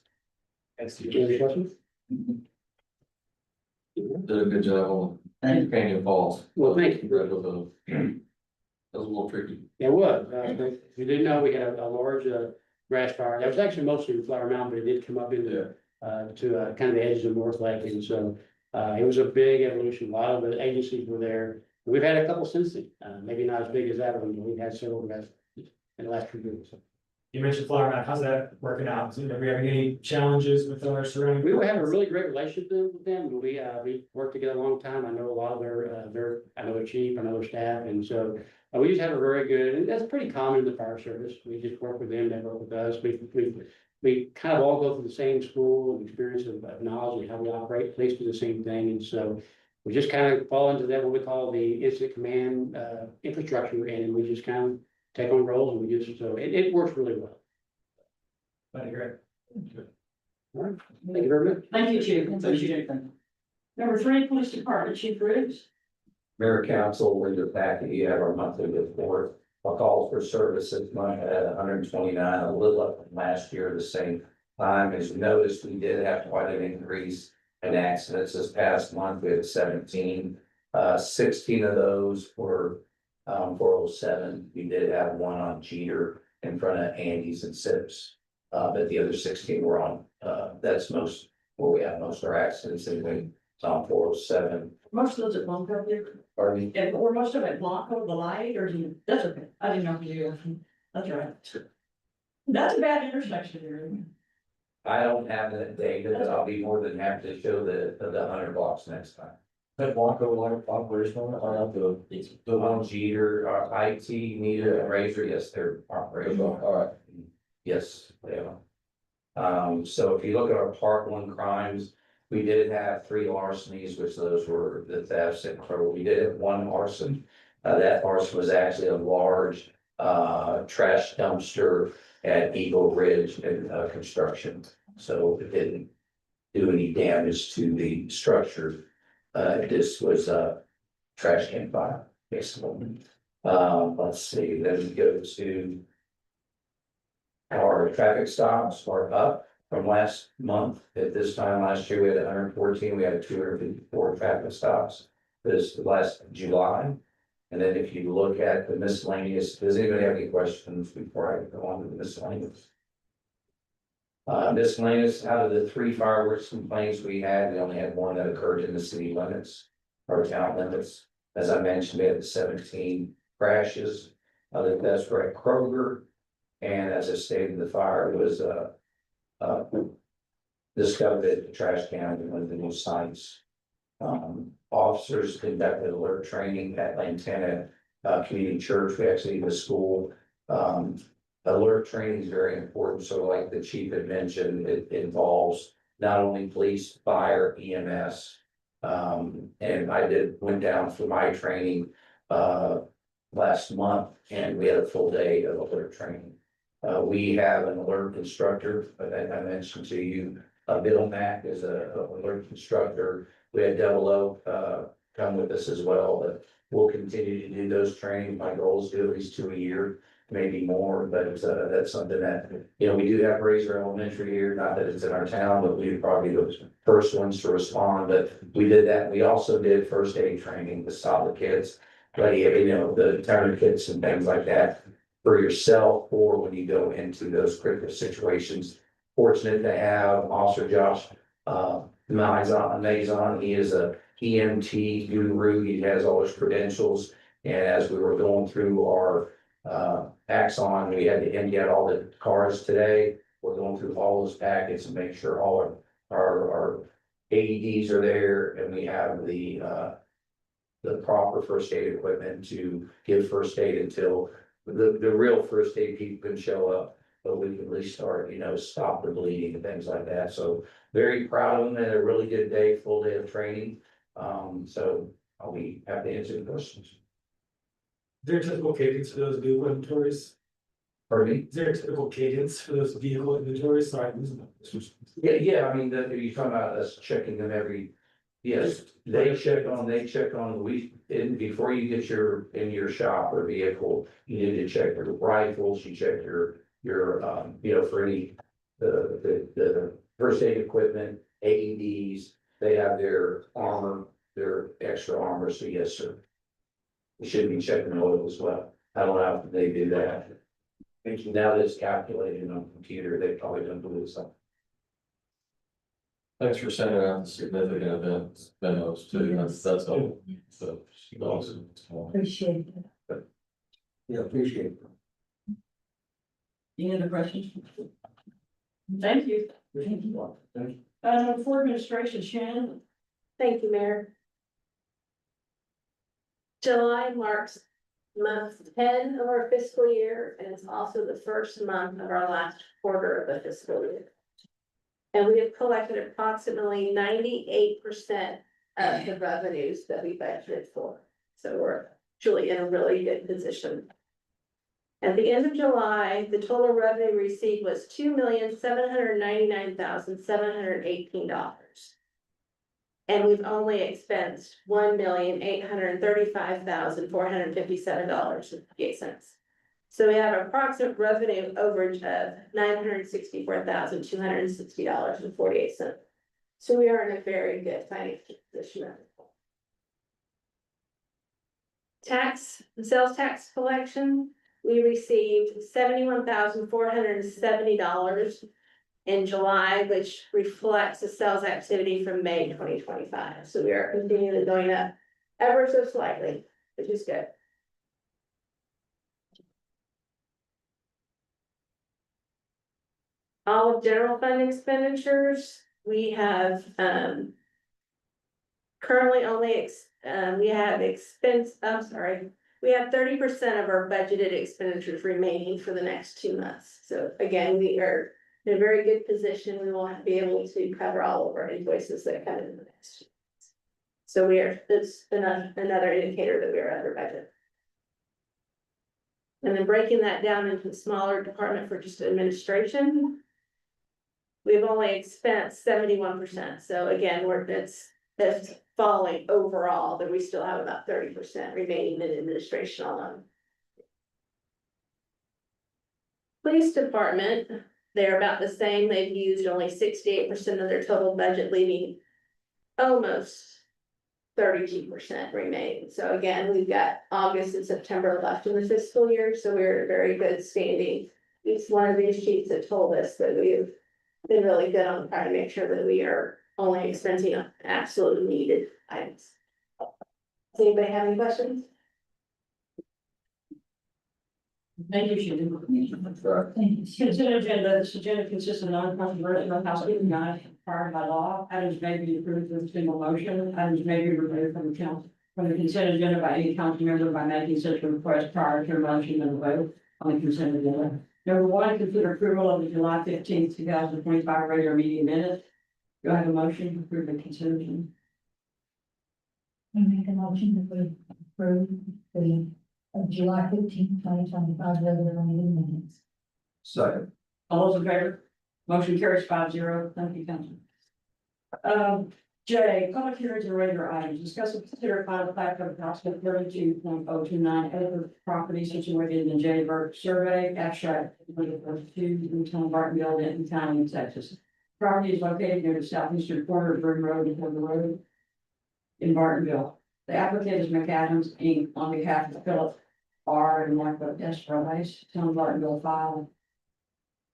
Thanks, Any questions? Did a good job on Canyon Falls. Well, thank you. That was a little tricky. It was. We didn't know we had a large grass fire. That was actually mostly in Flower Mountain, but it did come up into to kind of the edges of North Lake, and so It was a big evolution, a lot of the agencies were there. We've had a couple since then, maybe not as big as that one, but we've had several guys in the last few years. You mentioned Flower Mound, how's that working out? Are we having any challenges with our surrounding? We have a really great relationship with them. We worked together a long time. I know a lot of I know their chief, I know their staff, and so we just have a very good, and that's pretty common in the fire service. We just work with them, they work with us. We kind of all go through the same school and experience of knowledge and how we operate, police do the same thing, and so we just kind of fall into that, what we call the incident command, infrastructure we're in, and we just kind of take on roles, and we just, so it works really well. Glad to hear it. All right, thank you very much. Thank you, Chief. Thank you. Number 3, Police Department, Chief Briggs. Mayor Council, in your packet, you have our monthly report. Our calls for service this month at 129, a little up from last year, the same time. As you noticed, we did have quite an increase in accidents this past month. We had 17. 16 of those were 407. We did have one on Jeter in front of Andy's and Sips. But the other 16 were on, that's most, where we have most of our accidents anyway. It's on 407. Most of those at Blanco, Pardon me? yeah, or most of it Blanco, the light, or do you, that's okay, I didn't know if you, that's all right. That's a bad intersection there. I don't have that data, but I'll be more than happy to show the 100 blocks next time. That Blanco like operational, or not The one Jeter, IT, Nita, and Razor, yes, they're operational. all right. Yes, they are. So if you look at our part 1 crimes, we did have 3 larcenies, which those were the thefts and crime. We did have 1 arson. That arson was actually a large trash dumpster at Eagle Ridge and construction. So it didn't do any damage to the structure. This was a trash can fire, basically. Let's see, then we go to our traffic stops are up from last month. At this time last year, we had 114, we had 254 traffic stops this last July. And then if you look at the miscellaneous, does anybody have any questions before I go on to the miscellaneous? Miscellaneous, out of the 3 fireworks complaints we only had 1 that occurred in the city limits, or town limits. As I mentioned, we had 17 crashes. That's were at Kroger. And as I stated, the fire was discovered at the trash can in one of the new sites. Officers conducted alert training at Lantana Community Church. We actually the school. Alert training is very important. So like the chief had mentioned, it involves not only police, fire, EMS. And I went down for my training last month, and we had a full day of alert training. We have an alert instructor that I mentioned to you. Bill Mack is an alert instructor. We had Double O come with us as well, but we'll continue to do those trainings. My goal is to do at least 2 a year, maybe more, but that's something that, you know, we do have Razor Elementary here, not that it's in our town, but we probably the first ones to respond, but we did that. We also did first aid training to stop the kids, ready, you know, the tourniquets and things like that for yourself, or when you go into those critical situations. Fortunate to have Officer Josh Mazon. He is a EMT guru. He has all his credentials. And as we were going through our Axon, we had to empty out all the cars today. We're going through all those packets and make sure all our AEDs are there, and we have the proper first aid equipment to give first aid until the real first aid people can show up. But we can at least start, you know, stop the bleeding and things like that. So very proud of them. They had a really good day, full day of training. So I'll be happy to answer the questions. Is there a typical cadence for those vehicle inventories? Pardon me? Is there a typical cadence for those vehicle inventories? Sorry, I'm losing them. Yeah, I mean, you're talking about us checking them yes, they check on and before you get in your shop or vehicle, you need to check your rifles, you check your you know, for any, the first aid equipment, AEDs, they have their armor, their extra armor, so yes, sir. We should be checking oil as well. I don't know if they do that. Now that it's calculated on the computer, they probably don't do it. So Thanks for sending out the significant events memos too, that's all, so, awesome. Appreciate it. Yeah, appreciate it. Any other questions? Thank you. Thank you. For administration, Shannon. Thank you, Mayor. July marks month 10 of our fiscal year, and it's also the first month of our last quarter of the fiscal year. And we have collected approximately 98% of the revenues that we budgeted for. So we're truly in a really good position. At the end of July, the total revenue received was $2,799,718. And we've only expensed $1,835,457.58. So we have an approximate revenue overage of $964,260.48. So we are in a very good financial position. Sales tax collection, we received $71,470 in July, which reflects the sales activity from May 2025. So we are continually going up ever so slightly, which is good. All of general fund expenditures, we have currently only we have 30% of our budgeted expenditures remaining for the next 2 months. So again, we are in a very good position. We will be able to cover all of our invoices that come in the next 2 months. So that's another indicator that we are under budget. And then breaking that down into the smaller department for just administration, we've only expensed 71%. So again, that's falling overall, but we still have about 30% remaining in administration alone. Police department, they're about the same. They've used only 68% of their total budget, leaving almost 32% remaining. So again, we've got August and September left in the fiscal year, so we're in a very good standing. Each one of these sheets have told us that we've been really good on trying to make sure that we are only expensing on absolutely needed items. Does anybody have any questions? Thank you, Shannon. Consent agenda, this agenda consists of non-controversial housekeeping items required by law. Items may be approved with a single motion. Items may be removed from the consent agenda by any council member by making such a request prior to a motion and a vote on the consent agenda. Number 1, consider approval of the July 15th, 2025 regular meeting minutes. Do I have a motion to approve the consent agenda? We make a motion that we approve the July 15th, 2025 regular meeting minutes. Second. All those in favor? Motion carries 5-0. Thank you, Council. J, public hearings and regular items. Discuss and consider final plat of approximate 32.029 acre property situated in the J. Burke Survey, abstract 2 in town Bartonville, Denton County, Texas. Property is located near the southeastern corner of Burn Road and Hoover Road in Bartonville. The applicant is McAdams Inc. on behalf of Philip R. and Martha S. Rice, town Bartonville file.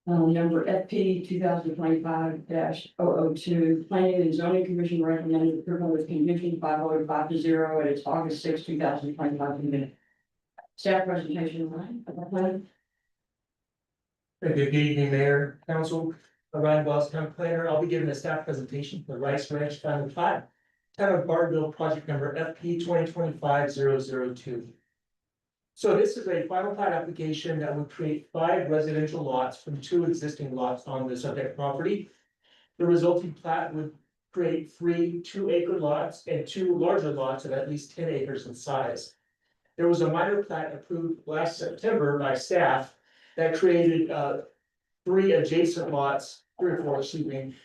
Number FP 2025-002, Planning and Zoning Commission recommended approval with conditions by vote of 5-0 at its August 6, 2025 meeting. Staff presentation, Ryan. Good evening, Mayor, Council. Ryan Boss, Town Planner. I'll be giving a staff presentation for Rice Ranch Final Plat, Town of Bartonville, project number FP 2025-002. So this is a final plat application that would create 5 residential lots from 2 existing lots on the subject property. The resulting plat would create 3 2-acre lots and 2 larger lots of at least 10 acres in size. There was a minor plat approved last September by staff that created 3 adjacent lots, 3 or 4, excuse me,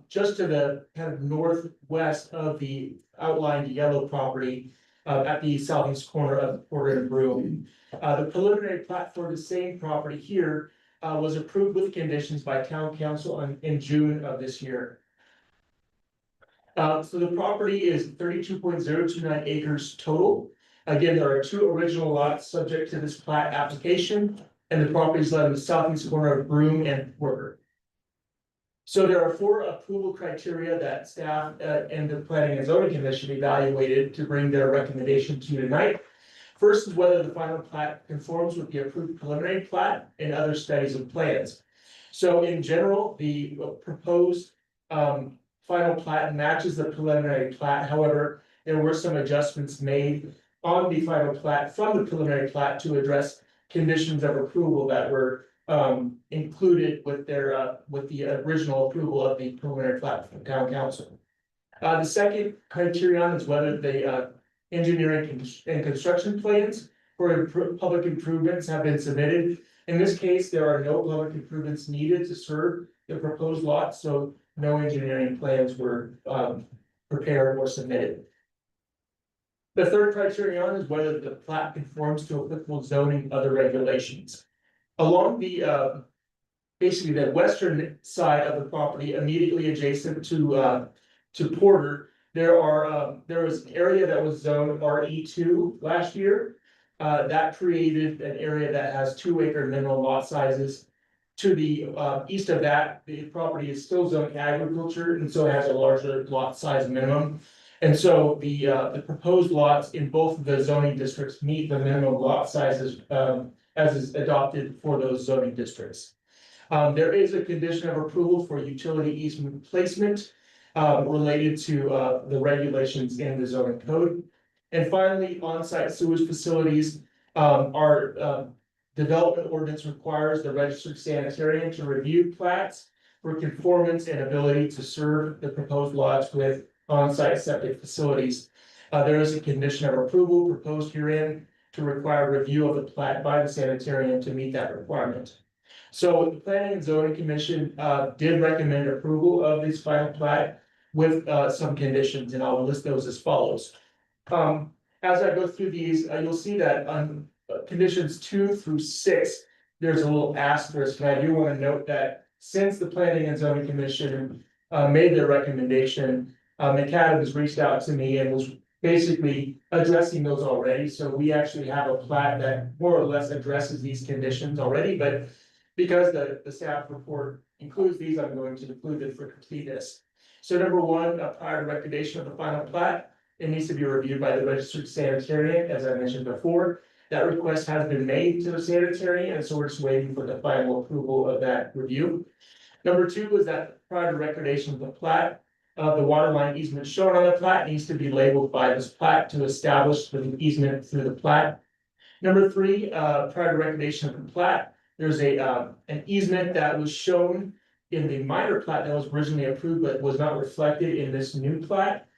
just to the kind of northwest of the outlined yellow property at the southeast corner of Porter and Broom. The preliminary plat for the same property here was approved with conditions by town council in June of this year. So the property is 32.029 acres total. Again, there are 2 original lots subject to this plat application, and the property is located in the southeast corner of Broom and Porter. So there are 4 approval criteria that staff and the planning and zoning commission evaluated to bring their recommendation to you tonight. First is whether the final plat conforms with the approved preliminary plat and other studies and plans. So in general, the proposed final plat matches the preliminary plat. However, there were some adjustments made on the final plat from the preliminary plat to address conditions of approval that were included with with the original approval of the preliminary plat from town council. The second criterion is whether the engineering and construction plans for public improvements have been submitted. In this case, there are no public improvements needed to serve the proposed lot, so no engineering plans were prepared or submitted. The third criterion is whether the plat conforms to applicable zoning other regulations. Along the basically the western side of the property, immediately adjacent to Porter, there was an area that was zoned RE2 last year. That created an area that has 2-acre minimum lot sizes. To the east of that, the property is still zoned agriculture, and so it has a larger lot size minimum. And so the proposed lots in both of the zoning districts meet the minimum lot sizes as is adopted for those zoning districts. There is a condition of approval for utility easement placement related to the regulations in the zoning code. And finally, on-site sewage facilities, our development ordinance requires the registered sanitarian to review plats for conformance and ability to serve the proposed lots with on-site septic facilities. There is a condition of approval proposed herein to require review of the plat by the sanitarian to meet that requirement. So the Planning and Zoning Commission did recommend approval of this final plat with some conditions, and I'll list those as follows. As I go through these, you'll see that on conditions 2 through 6, there's a little asterisk, and I do want to note that since the Planning and Zoning Commission made their recommendation, McAdams reached out to me and was basically addressing those already. So we actually have a plat that more or less addresses these conditions already, but because the staff report includes these, I'm going to include it for completeness. So number 1, prior to recordation of the final plat, it needs to be reviewed by the registered sanitarian, as I mentioned before. That request has been made to the sanitarian, and so we're just waiting for the final approval of that review. Number 2 is that prior to recordation of the plat, the water line easement shown on the plat needs to be labeled by this plat to establish the easement through the plat. Number 3, prior to recordation of the plat, there's an easement that was shown in the minor plat that was originally approved, but was not reflected in this new plat.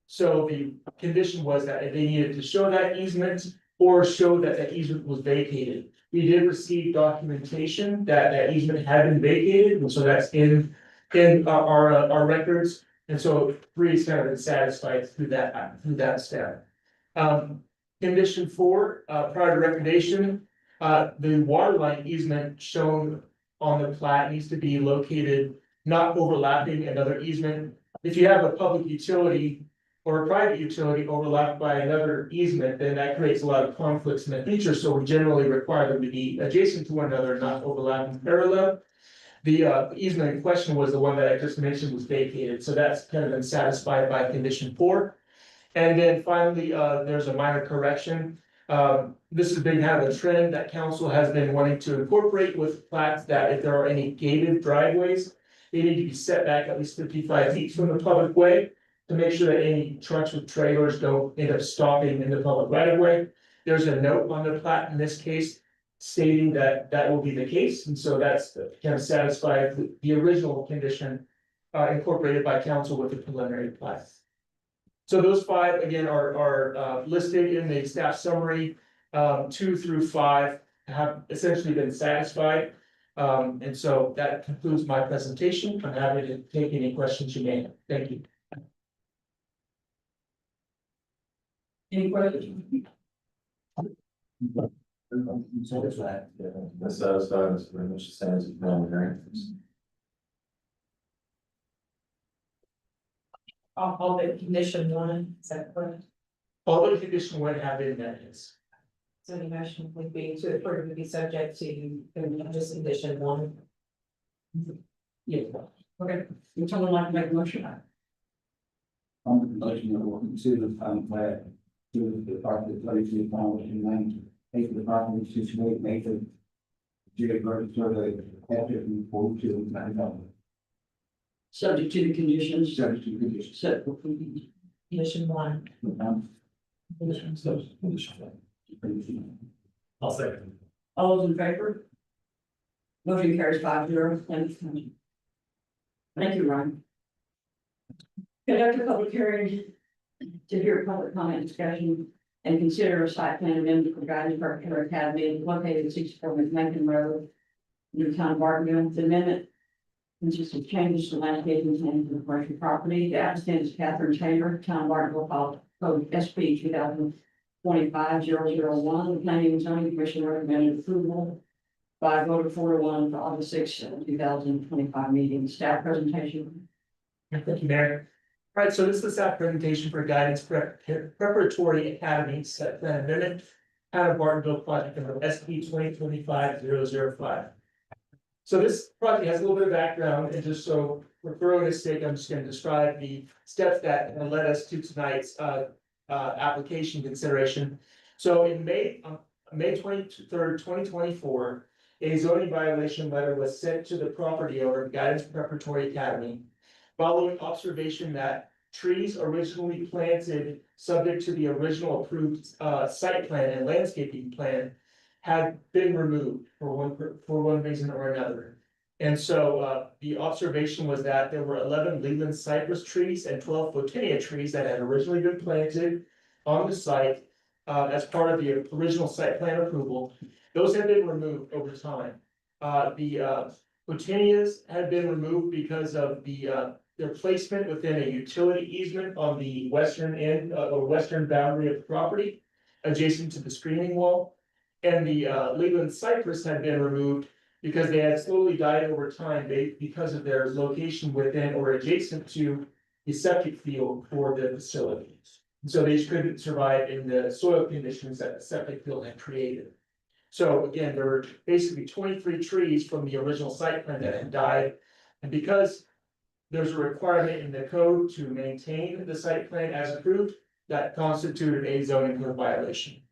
So the condition was that they needed to show that easement or show that that easement was vacated. We did receive documentation that that easement had been vacated, and so that's in our records. And so 3 is kind of been satisfied through that step. Condition 4, prior to recordation, the water line easement shown on the plat needs to be located not overlapping another easement. If you have a public utility or a private utility overlapped by another easement, then that creates a lot of conflicts in the future. So we generally require them to be adjacent to one another, not overlapping parallel. The easement in question was the one that I just mentioned was vacated, so that's kind of been satisfied by condition 4. And then finally, there's a minor correction. This has been kind of a trend that council has been wanting to incorporate with plats, that if there are any gated driveways, they need to be set back at least 55 feet from the public way to make sure that any trucks with trailers don't end up stopping in the public right of way. There's a note on the plat in this case stating that that will be the case, and so that's kind of satisfied the original condition incorporated by council with the preliminary plat. So those 5 again are listed in the staff summary. 2 through 5 have essentially been satisfied. And so that concludes my presentation. I'm happy to take any questions you may have. Thank you. Any questions? So it's that, the satisfied is pretty much the same as the preliminary. All the condition 1, is that correct? Although condition 1 have been met, yes. So the motion would be to approve would be subject to just condition 1. Yeah, okay, would someone like to make a motion? I'm letting you know, consider the town plan. To the property thirty-three pounds and 98 the property situated, make it. Geographic survey, after we forty two, 9,000. Subject to the conditions Subject to conditions. set for condition one. I'll second. All those in favor? Motion carries 5-0. Thank you, Ryan. Conduct a public hearing to hear public comment discussion and consider a site plan amendment for Guidance Park Academy located at 64 Macon Road, in the town of Bartonville. The amendment consists of changes to landscaping plan for the commercial property. The applicant is Catherine Taylor, town of Bartonville, code SP 2025-001. The planning and zoning commission recommended approval by a vote of 4-1 for August 6, 2025 meeting. Staff presentation. Thank you, Mayor. All right, so this is the staff presentation for Guidance Preparatory Academy Set Plan Amendment. Out of Bartonville project number SP 2025-005. So this project has a little bit of background, and just so for thoroughness sake, I'm just going to describe the steps that led us to tonight's application consideration. So in May 23rd, 2024, a zoning violation letter was sent to the property owner of Guidance Preparatory Academy, following observation that trees originally planted subject to the original approved site plan and landscaping plan had been removed for one reason or another. And so the observation was that there were 11 Leland cypress trees and 12 Photinia trees that had originally been planted on the site as part of the original site plan approval. Those had been removed over time. The Photinias had been removed because of their placement within a utility easement on the western end or western boundary of the property, adjacent to the screening wall. And the Leland cypress had been removed because they had slowly died over time because of their location within or adjacent to the septic field for the facility. So they couldn't survive in the soil conditions that the septic field had created. So again, there were basically 23 trees from the original site plan that had died. And because there's a requirement in the code to maintain the site plan as approved, that constituted a zoning code violation.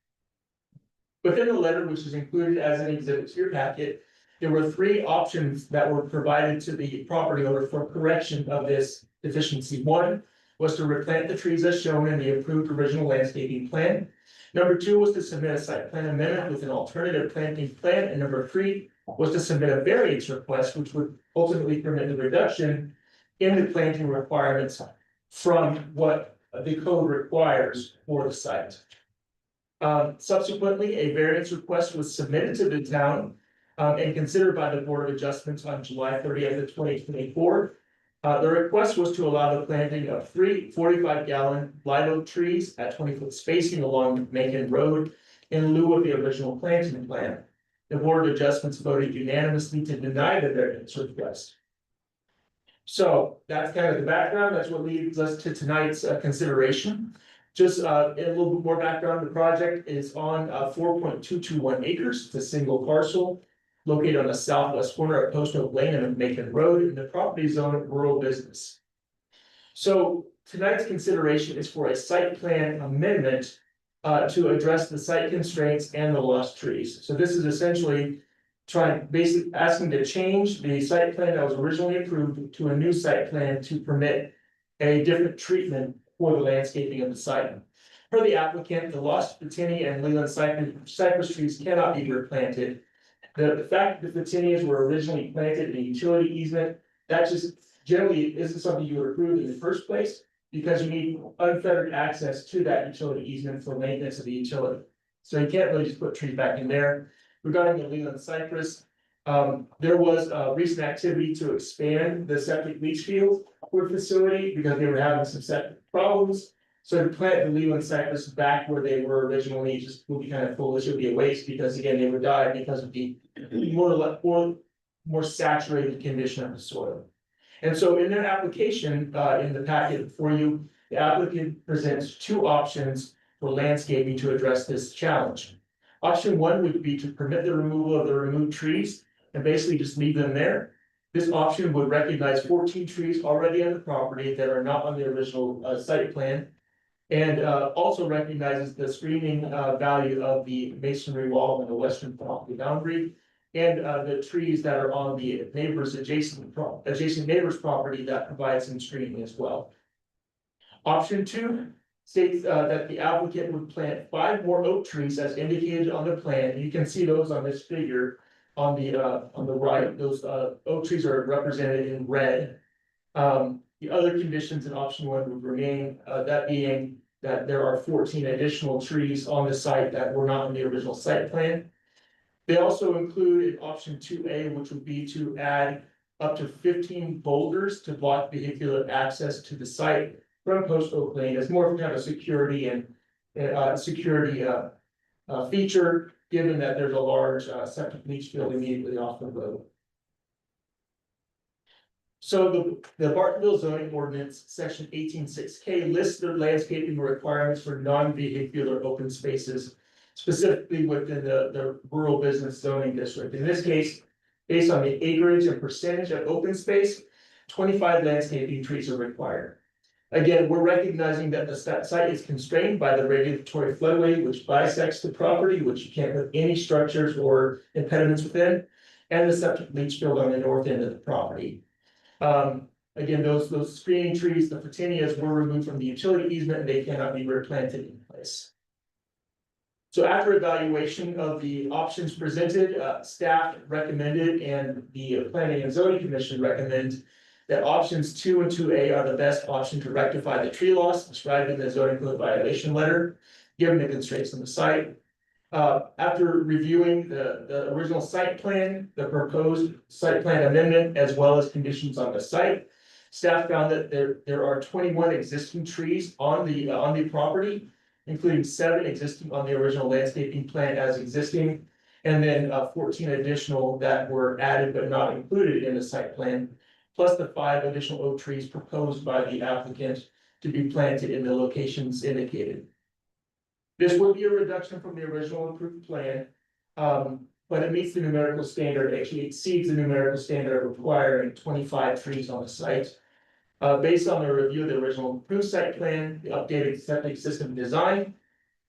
Within the letter, which is included as an exhibit to your packet, there were 3 options that were provided to the property owner for correction of this deficiency. One was to replant the trees as shown in the approved original landscaping plan. Number 2 was to submit a site plan amendment with an alternative planting plan. And number 3 was to submit a variance request, which would ultimately permit the reduction in the planting requirements from what the code requires for the site. Subsequently, a variance request was submitted to the town and considered by the Board of Adjustments on July 30th of 2024. The request was to allow the planting of 3 45-gallon live oak trees at 20-foot spacing along Macon Road in lieu of the original planting plan. The Board of Adjustments voted unanimously to deny the variance request. So that's kind of the background. That's what leads us to tonight's consideration. Just a little bit more background. The project is on 4.221 acres. It's a single parcel located on the southwest corner of Post Oak Lane and Macon Road in the property zone of rural business. So tonight's consideration is for a site plan amendment to address the site constraints and the lost trees. So this is essentially basically asking to change the site plan that was originally approved to a new site plan to permit a different treatment for the landscaping of the site. For the applicant, the lost Photinia and Leland cypress trees cannot be replanted. The fact that the Photinias were originally planted in a utility easement, that just generally isn't something you would approve in the first place, because you need unfettered access to that utility easement for maintenance of the utility. So you can't really just put trees back in there. Regarding the Leland cypress, there was recent activity to expand the septic leach field for the facility because they were having some septic problems. So to plant the Leland cypress back where they were originally just would be kind of foolish. It would be a waste because again, they would die because of the more saturated condition of the soil. And so in their application, in the packet for you, the applicant presents 2 options for landscaping to address this challenge. Option 1 would be to permit the removal of the removed trees and basically just leave them there. This option would recognize 14 trees already on the property that are not on the original site plan. And also recognizes the screening value of the masonry wall on the western property boundary. And the trees that are on the neighbors adjacent neighbors property that provides some screening as well. Option 2 states that the applicant would plant 5 more oak trees as indicated on the plan. You can see those on this figure on the right. Those oak trees are represented in red. The other conditions in option 1 would remain, that being that there are 14 additional trees on the site that were not in the original site plan. They also include in option 2A, which would be to add up to 15 boulders to block vehicular access to the site from Post Oak Lane as more of kind of a security and feature, given that there's a large septic leach field immediately off the road. So the Bartonville zoning ordinance, section 18.6K lists the landscaping requirements for non-vehicular open spaces, specifically within the rural business zoning district. In this case, based on the acreage and percentage of open space, 25 landscaping trees are required. Again, we're recognizing that the site is constrained by the regulatory floodway, which bisects the property, which you can't put any structures or impediments within, and the septic leach field on the north end of the property. Again, those screening trees, the Photinias, were removed from the utility easement and they cannot be replanted in place. So after evaluation of the options presented, staff recommended and the Planning and Zoning Commission recommend that options 2 and 2A are the best option to rectify the tree loss described in the zoning code violation letter, given the constraints on the site. After reviewing the original site plan, the proposed site plan amendment, as well as conditions on the site, staff found that there are 21 existing trees on the property, including 7 existing on the original landscaping plan as existing, and then 14 additional that were added but not included in the site plan, plus the 5 additional oak trees proposed by the applicant to be planted in the locations indicated. This would be a reduction from the original approved plan, but it meets the numerical standard, actually exceeds the numerical standard of requiring 25 trees on the site. Based on the review of the original approved site plan, the updated septic system design,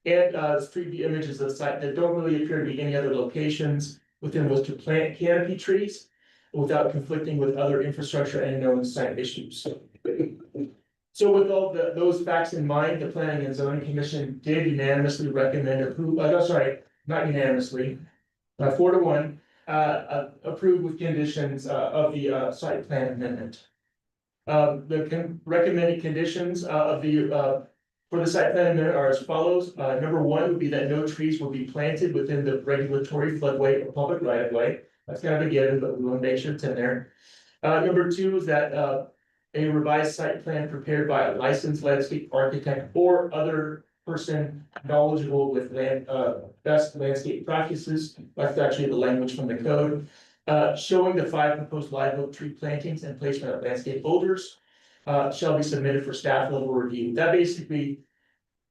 and 3D images of the site, there don't really appear to be any other locations within which to plant canopy trees without conflicting with other infrastructure and known site issues. So with all those facts in mind, the Planning and Zoning Commission did unanimously recommend not unanimously, 4-1, approve with conditions of the site plan amendment. The recommended conditions of for the site plan amendment are as follows. Number 1 would be that no trees will be planted within the regulatory floodway or public right of way. That's kind of a given, but we want to make sure it's in there. Number 2 is that a revised site plan prepared by a licensed landscape architect or other person knowledgeable with best landscape practices. That's actually the language from the code. Showing the 5 proposed live oak tree plantings and placement of landscape boulders shall be submitted for staff level review. That basically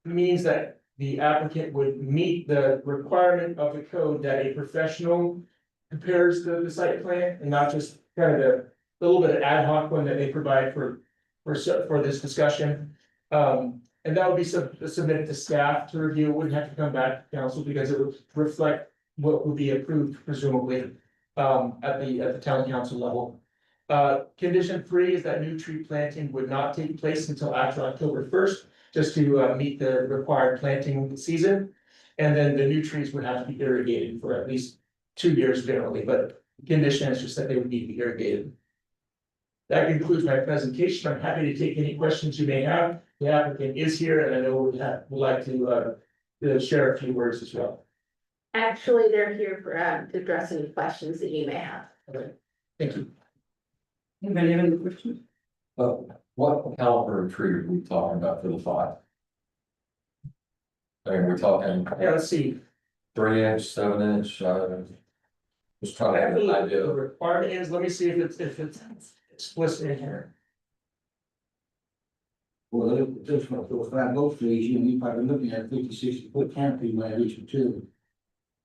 means that the applicant would meet the requirement of the code that a professional prepares the site plan and not just kind of a little bit of ad hoc one that they provide for this discussion. And that would be submitted to staff to review. It wouldn't have to come back to council because it would reflect what would be approved presumably at the town council level. Condition 3 is that new tree planting would not take place until after October 1st, just to meet the required planting season. And then the new trees would have to be irrigated for at least 2 years generally, but the condition is just that they would need to be irrigated. That concludes my presentation. I'm happy to take any questions you may have. The applicant is here and I know would like to share a few words as well. Actually, they're here for to address any questions that you may have. Okay, thank you. Anybody have any questions? What caliber of tree are we talking about for the 5? I mean, we're talking Yeah, let's see. 3-inch, 7-inch, just trying to have an The idea. requirement is, let me see if it's explicit in here. Well, just for 5 oak trees, you're probably looking at 50, 60 foot canopy by each utility.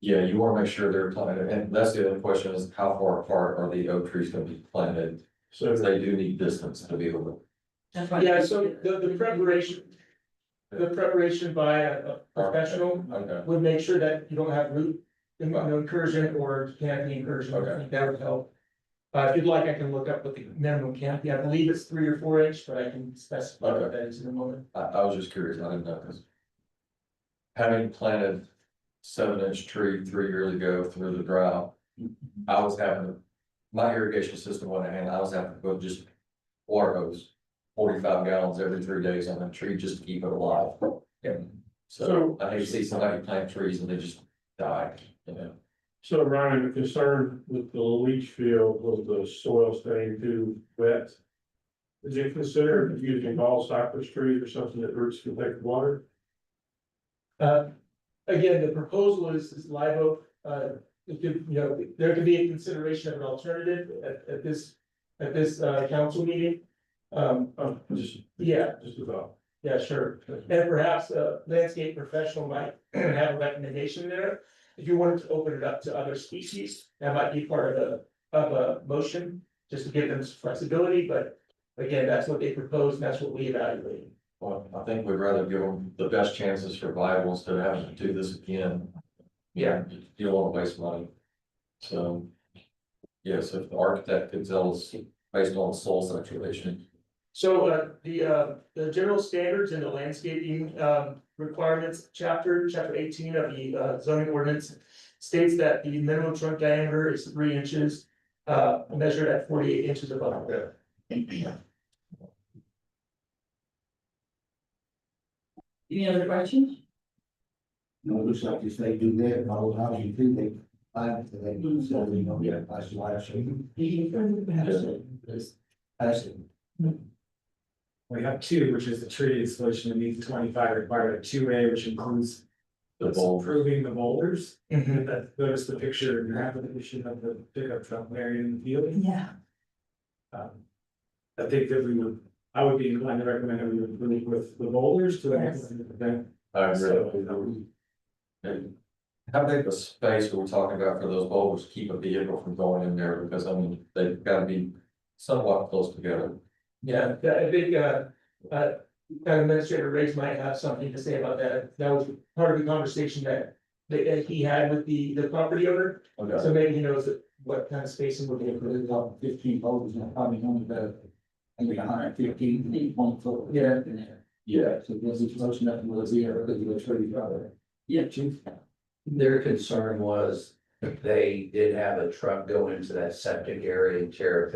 Yeah, you wanna make sure they're planted, and that's the other question is how far apart are the oak trees gonna be planted? So They do need distance to be able to. That's why. Yeah, so the preparation by a professional Okay, would make sure that you don't have root incursion or canopy incursion, I think that would help. If you'd like, I can look up what the minimum canopy, I believe it's 3 or 4 inch, but I can specify what that is in a moment. I was just curious, I didn't know, cause. Having planted 7-inch tree 3 years ago through the drought, I was having, my irrigation system went in, I was having to put just water hose. 45 gallons every 3 days on a tree just to keep it alive. Yeah. So I hate to see somebody plant trees and they just die, you know? So Ryan, the concern with the leach field was the soil staying too wet. Did you consider using all cypress trees or something that roots can take the water? Again, the proposal is live oak, it could, you know, there could be a consideration of an alternative at this council meeting. Just Yeah, about. yeah, sure. And perhaps a landscape professional might have a recommendation there. If you wanted to open it up to other species, that might be part of a motion, just to give them some flexibility, but again, that's what they proposed, and that's what we evaluated. Well, I think we'd rather give them the best chances for survival instead of having to do this again. Yeah. You don't wanna waste money. So. Yes, if the architect could tell us based on soil saturation. So, the general standards and the landscaping, requirements, chapter 18 of the zoning ordinance states that the minimum trunk diameter is 3 inches, measured at 48 inches above the ground. Any other questions? You know, looks like if they do that, all housing too, they find it, they do, so they don't get a nice life shape. That's it. We have 2, which is the tree installation that needs 25 required, a 2A, which includes. The That's bulb. improving the boulders, Mhm. that, notice the picture in your application of the pickup truck area in the field. Yeah. I think that I would be inclined to recommend that we would move with the boulders to. I agree. And how big of a space are we talking about for those boulders to keep a vehicle from going in there? Because I mean, they've gotta be somewhat close together. Yeah, I think, Administrator Riggs might have something to say about that. That was part of the conversation that he had with the property owner. Okay. So maybe he knows what kind of spacing would be included. About 15 holes, and probably only about, I think 115, 1 foot. Yeah. Yeah. So this is close enough to was here, because you were pretty far. Yeah, chief. Their concern was that they did have a truck go into that septic area and tear up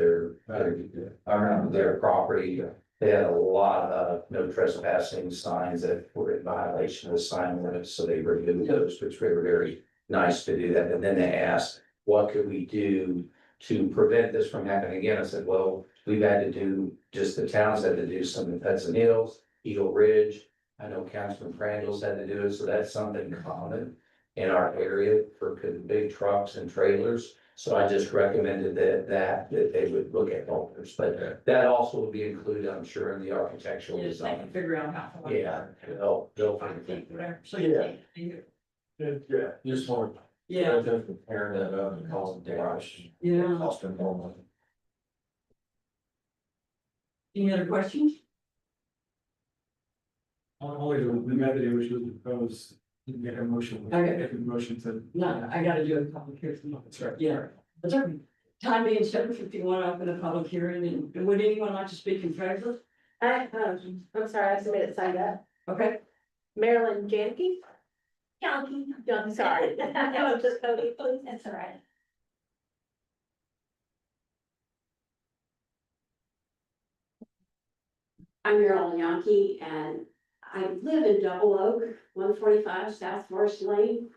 their property. They had a lot of no trespassing signs that were in violation of the sign limits, so they removed those, which were very nice to do that. And then they asked, what could we do to prevent this from happening again? I said, well, we've had to do, just the towns had to do some in Hudson Hills, Eagle Ridge. I know Councilman Crandall's had to do it, so that's something common in our area for big trucks and trailers. So I just recommended that they would look at boulders, but that also would be included, I'm sure, in the architectural Just they can design. figure out how. far. Yeah, they'll I find think it. whatever, so you Yeah. think, Yeah, you just want to. yeah, Compare that up and cause them damage. yeah. Cost them more money. Any other questions? Only the method in which we propose, you get a motion, Okay. make a motion to. No, I gotta do a public hearing. That's right. Yeah, that's okay. Time being set, if you want to open a public hearing, and would anyone like to speak in favor? I'm sorry, I submitted signed up. Okay, Marilyn Janicki? Yankee. Sorry. No, just Cody, please, that's all right. I'm Marilyn Yankee, and I live in Double Oak, 145 South Forest Lane.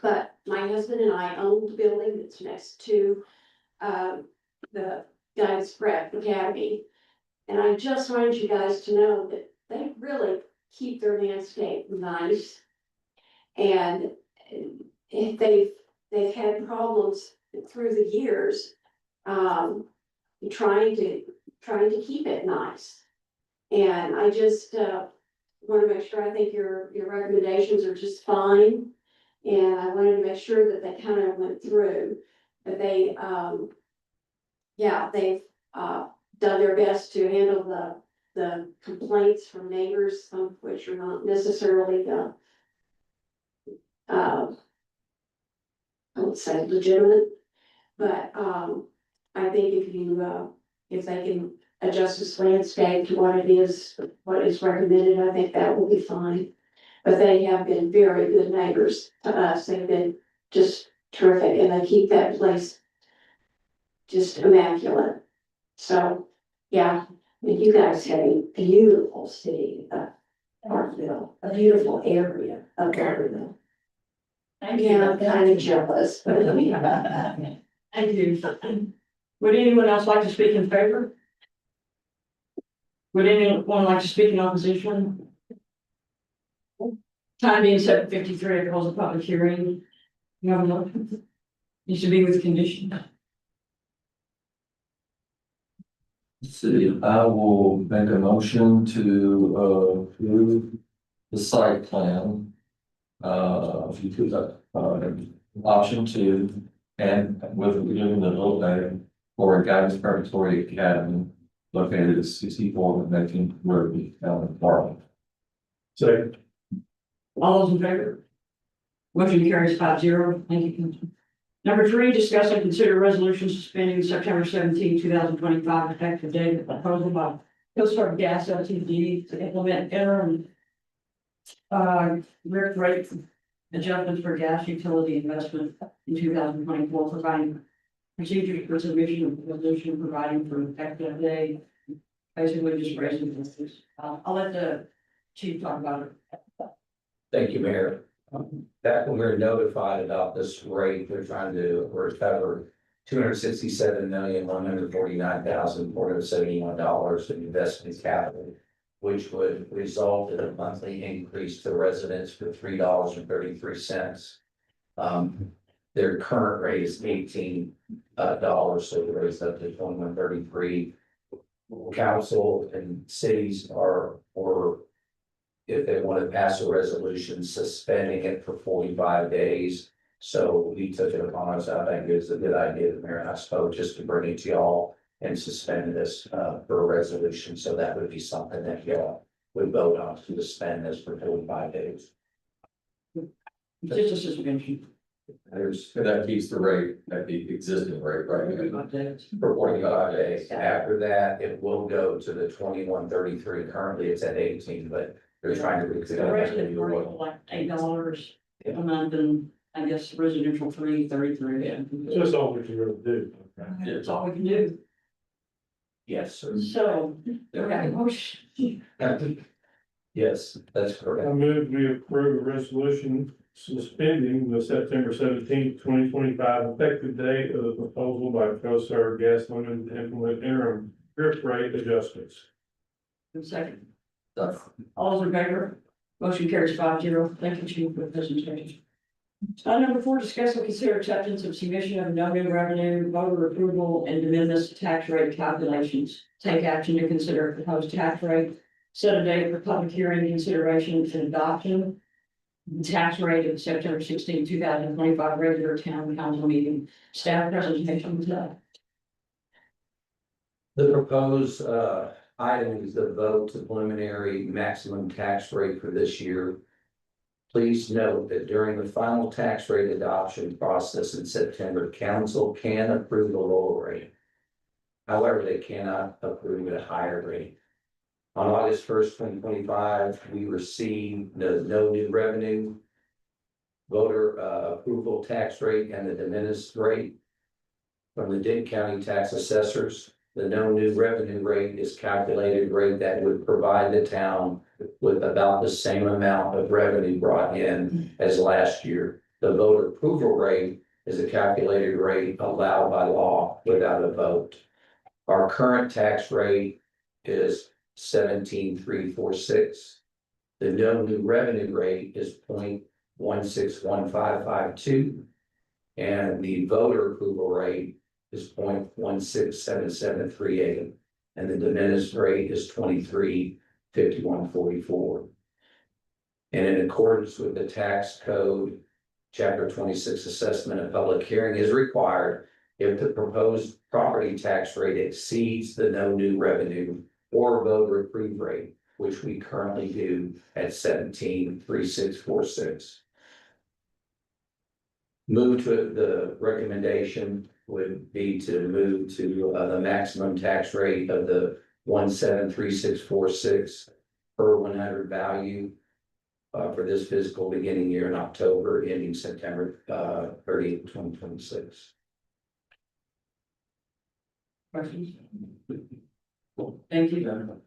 But my husband and I own the building that's next to the Guides Prep Academy. And I just wanted you guys to know that they really keep their landscape nice. And if they've had problems through the years, trying to keep it nice. And I just want to make sure, I think your recommendations are just fine. And I wanted to make sure that they kind of went through, but they, yeah, they've, done their best to handle the complaints from neighbors, some of which are not necessarily the, I would say legitimate, but, I think if you, if they can adjust this landscape to what is recommended, I think that will be fine. But they have been very good neighbors to us. They've been just terrific, and they keep that place just immaculate. So, yeah, I mean, you guys have a beautiful city of Parkville, a beautiful area of Parkville. Yeah, I'm kind of jealous, but I mean. Thank you. Would anyone else like to speak in favor? Would anyone like to speak in opposition? Time being 7:53, I close the public hearing. You have a motion? Needs to be with condition. City, I will make a motion to approve the site plan. If you could, option 2, and with giving the little name for a guidance preparatory academy located at 64 Macon Road, Marlin. Second. All those in favor? Motion carries 5-0. Thank you, Councilman. Number 3, discuss and consider resolution suspending September 17, 2025 effective date of the proposal by Hillstar Gas Ltd. to implement interim rate adjustments for gas utility investment in 2024, providing procedures for submission of resolution, providing for effective date. Basically, just raising this. I'll let the chief talk about it. Thank you, Mayor. Back when we were notified about this rate, they're trying to recover $267,149,471 in investment capital, which would result in a monthly increase to residents for $3.33. Their current rate is $18, so it raised up to $21.33. Council and cities or if they want to pass a resolution suspending it for 45 days. So we took it upon us. I think it's a good idea, the mayor and I spoke, just to bring it to y'all and suspend this for a resolution. So that would be something that y'all would vote on to suspend this for 45 days. Just a suspension. That keeps the rate at the existing rate, right? For 45 days. After that, it will go to the 21.33. Currently, it's at 18, but they're trying to. The resident commercial like $8 a month, and I guess residential $3.33. Just all we can really do. That's all we can do. Yes, sir. So, there we have a motion. Yes, that's I correct. move we approve a resolution suspending the September 17, 2025 effective date of the proposal by CoStar Gas Limited to implement interim drip rate adjustments. Second. All those in favor? Motion carries 5-0. Thank you, Chief, for the presentation. Number 4, discuss and consider acceptance of submission of no new revenue, voter approval, and de minimis tax rate calculations. Take action to consider proposed tax rate, set a date for public hearing, consideration, and adoption. Tax rate of September 16, 2025 regular town council meeting. Staff presentation today. The proposed item is the vote to preliminary maximum tax rate for this year. Please note that during the final tax rate adoption process in September, council can approve a lower rate. However, they cannot approve a higher rate. On August 1st, 2025, we received the no new revenue, voter approval tax rate, and the de minimis rate from the Denton County tax assessors. The no new revenue rate is calculated rate that would provide the town with about the same amount of revenue brought in as last year. The voter approval rate is a calculated rate allowed by law without a vote. Our current tax rate is 17,346. The no new revenue rate is 0.161552. And the voter approval rate is 0.167738. And the de minimis rate is 235144. And in accordance with the tax code, chapter 26 assessment and public hearing is required if the proposed property tax rate exceeds the no new revenue or voter approved rate, which we currently do at 17.3646. Move to the recommendation would be to move to the maximum tax rate of the 173646 per 100 value for this fiscal beginning year in October, ending September 30th, 2026. Questions? Thank you. You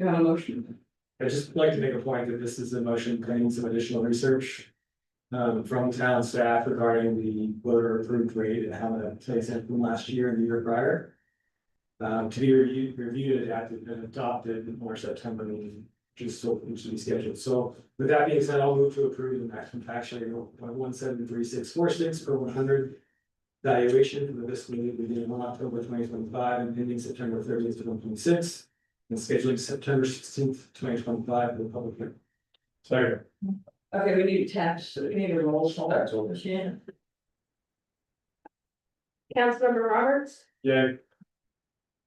have a motion? I'd just like to make a point that this is a motion pending some additional research from town staff regarding the voter approved rate and how that plays in from last year and the year prior. To be reviewed, adapted, and adopted in more September meeting, just so it should be scheduled. So with that being said, I'll move to approve the maximum tax rate of 1.173646 per 100 valuation for the fiscal year beginning on October 2025 and ending September 30th, 2026. And scheduling September 16th, 2025 for the public hearing. Second. Okay, we need we need a roll call. Tax order. Shannon? Councilmember Roberts, Yay.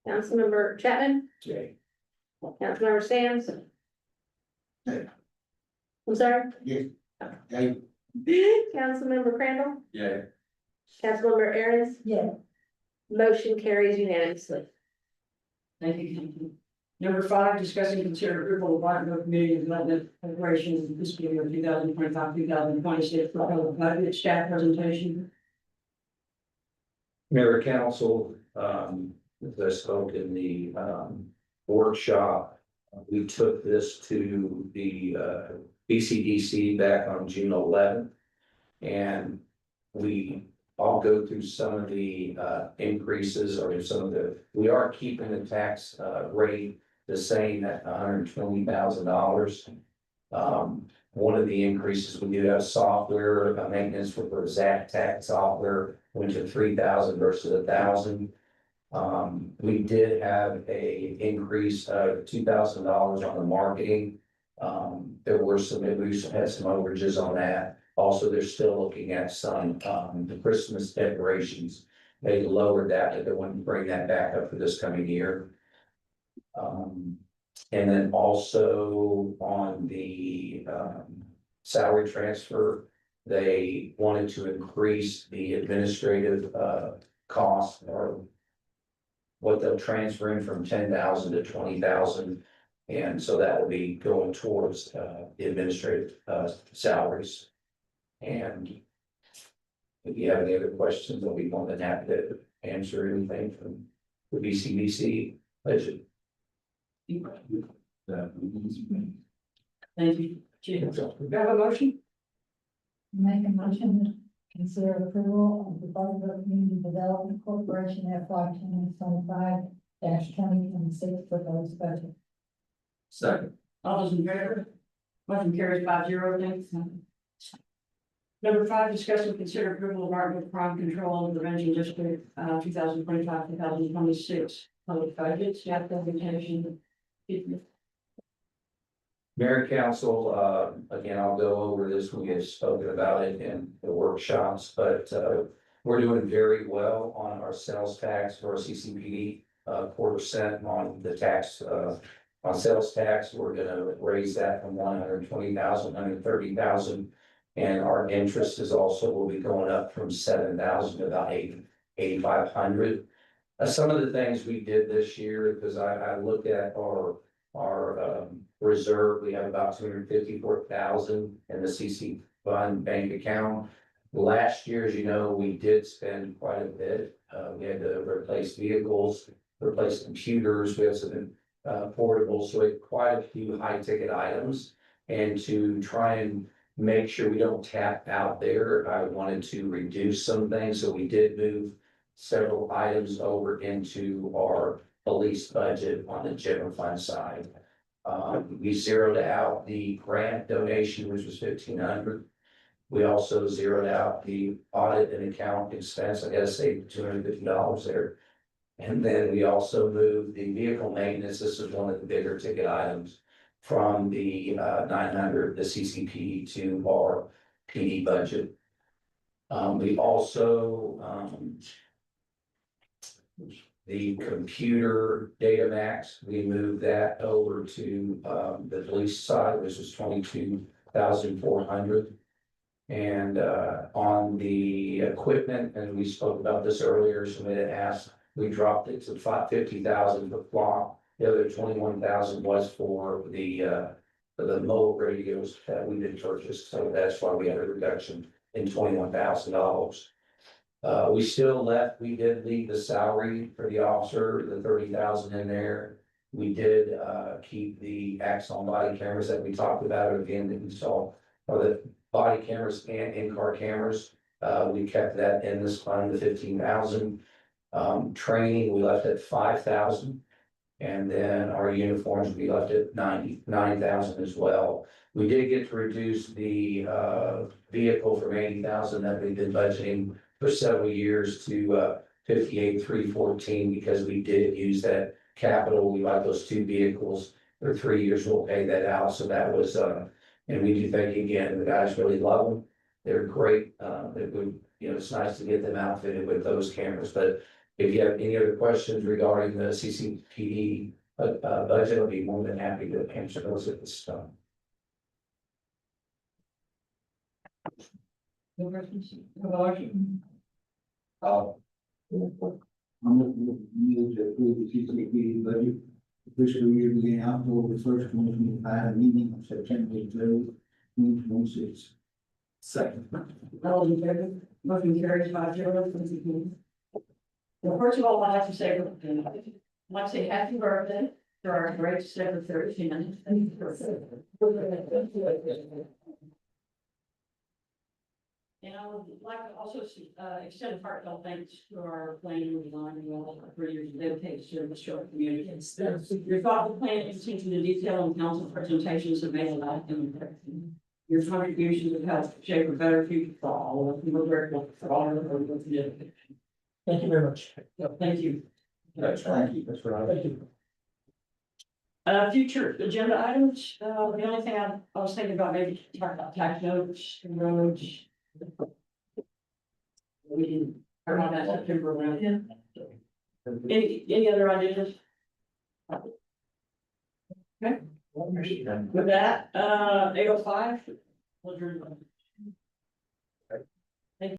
Councilmember Chapman, Jay. Councilmember Sands. Yay. I'm sorry, Yes. Hey, Councilmember Crandall, Yeah, Councilmember Aaron's, Yeah. motion carries unanimously. Thank you. Number 5, discussing consider approval of Bartonville Community Development Corporation's fiscal year 2025-2026 proposed budget staff presentation. Mayor, council, as I spoke in the workshop, we took this to the BCDC back on June 11th. And I'll go through some of the increases or some of we are keeping the tax rate the same at $120,000. One of the increases, we do have software maintenance for exact tax software, went to 3,000 versus 1,000. We did have a increase of $2,000 on the marketing. We had some overages on that. Also, they're still looking at some the Christmas decorations. They lowered that, but they want to bring that back up for this coming year. And then also on the salary transfer, they wanted to increase the administrative cost or what they'll transfer in from 10,000 to 20,000. And so that will be going towards the administrative salaries. And if you have any other questions, I'll be more than happy to answer anything from the BCDC budget. Thank you. Chief. Do you have a motion? Make a motion to consider approval of the Bartonville Community Development Corporation FY 2025-2026 proposed budget. second. All those in favor? Motion carries 5-0. Thanks. Number 5, discuss and consider approval of Bartonville Crime Control and Prevention District 2025-2026 public budget staff presentation. Mayor Council, again, I'll go over this when we have spoken about it in the workshops, but we're doing very well on our sales tax for our CCPD, 4% on the tax, on sales tax. We're gonna raise that from 120,000, 130,000. And our interest is also will be going up from 7,000 to about 8,500. Some of the things we did this year, because I looked at our reserve, we have about 254,000 in the CC fund bank account. Last year, as you know, we did spend quite a bit. We had to replace vehicles, replace computers, we have some portables, so we had quite a few high ticket items. And to try and make sure we don't tap out there, I wanted to reduce some things, so we did move several items over into our police budget on the general fund side. We zeroed out the grant donation, which was 1,500. We also zeroed out the audit and account expense. I gotta save $250 there. And then we also moved the vehicle maintenance. This is one of the bigger ticket items from the 900, the CCP to our PD budget. We also, the computer data max, we moved that over to, the police side, which is 22,400. And, on the equipment, and we spoke about this earlier, somebody had asked, we dropped it to 50,000 for flock. The other 21,000 was for the mobile radios that we did purchase, so that's why we had a reduction in $21,000. We did leave the salary for the officer, the 30,000 in there. We did, keep the Axon body cameras that we talked about again, that we saw, or the body cameras and in-car cameras. We kept that in this fund, the 15,000. Training, we left at 5,000. And then our uniforms, we left at 99,000 as well. We did get to reduce the vehicle from 80,000 that we've been budgeting for several years to 58,314, because we did use that capital. We like those two vehicles. For 3 years, we'll pay that out. So that was, and we do thank again, the guys really love them. They're great. It's nice to get them outfitted with those cameras. But if you have any other questions regarding the CCPD budget, I'll be more than happy to answer those at this time. No questions? No motion? I'm looking to approve the CCP budget. Fiscal year beginning October 1st, 2025, meeting of September 3rd, 2026. Second. All in favor? Motion carries 5-0. Well, first of all, I'd like to say, happy birthday to our great secretary, Shannon. And I would like to also extend heartfelt thanks to our planning and design for your dedicated service to our community. Your thoughtful planning and attention to detail and council presentations have made a life impact. Your contributions have helped shape a better future for all of us. We're grateful for all of our work. Thank you very much. Thank you. Thank you. That's right. Thank you. Future agenda items, the only thing I was thinking about, maybe talk about tax notes and roads. We can turn on that September around. Any other ideas? Okay. With that, 8:05.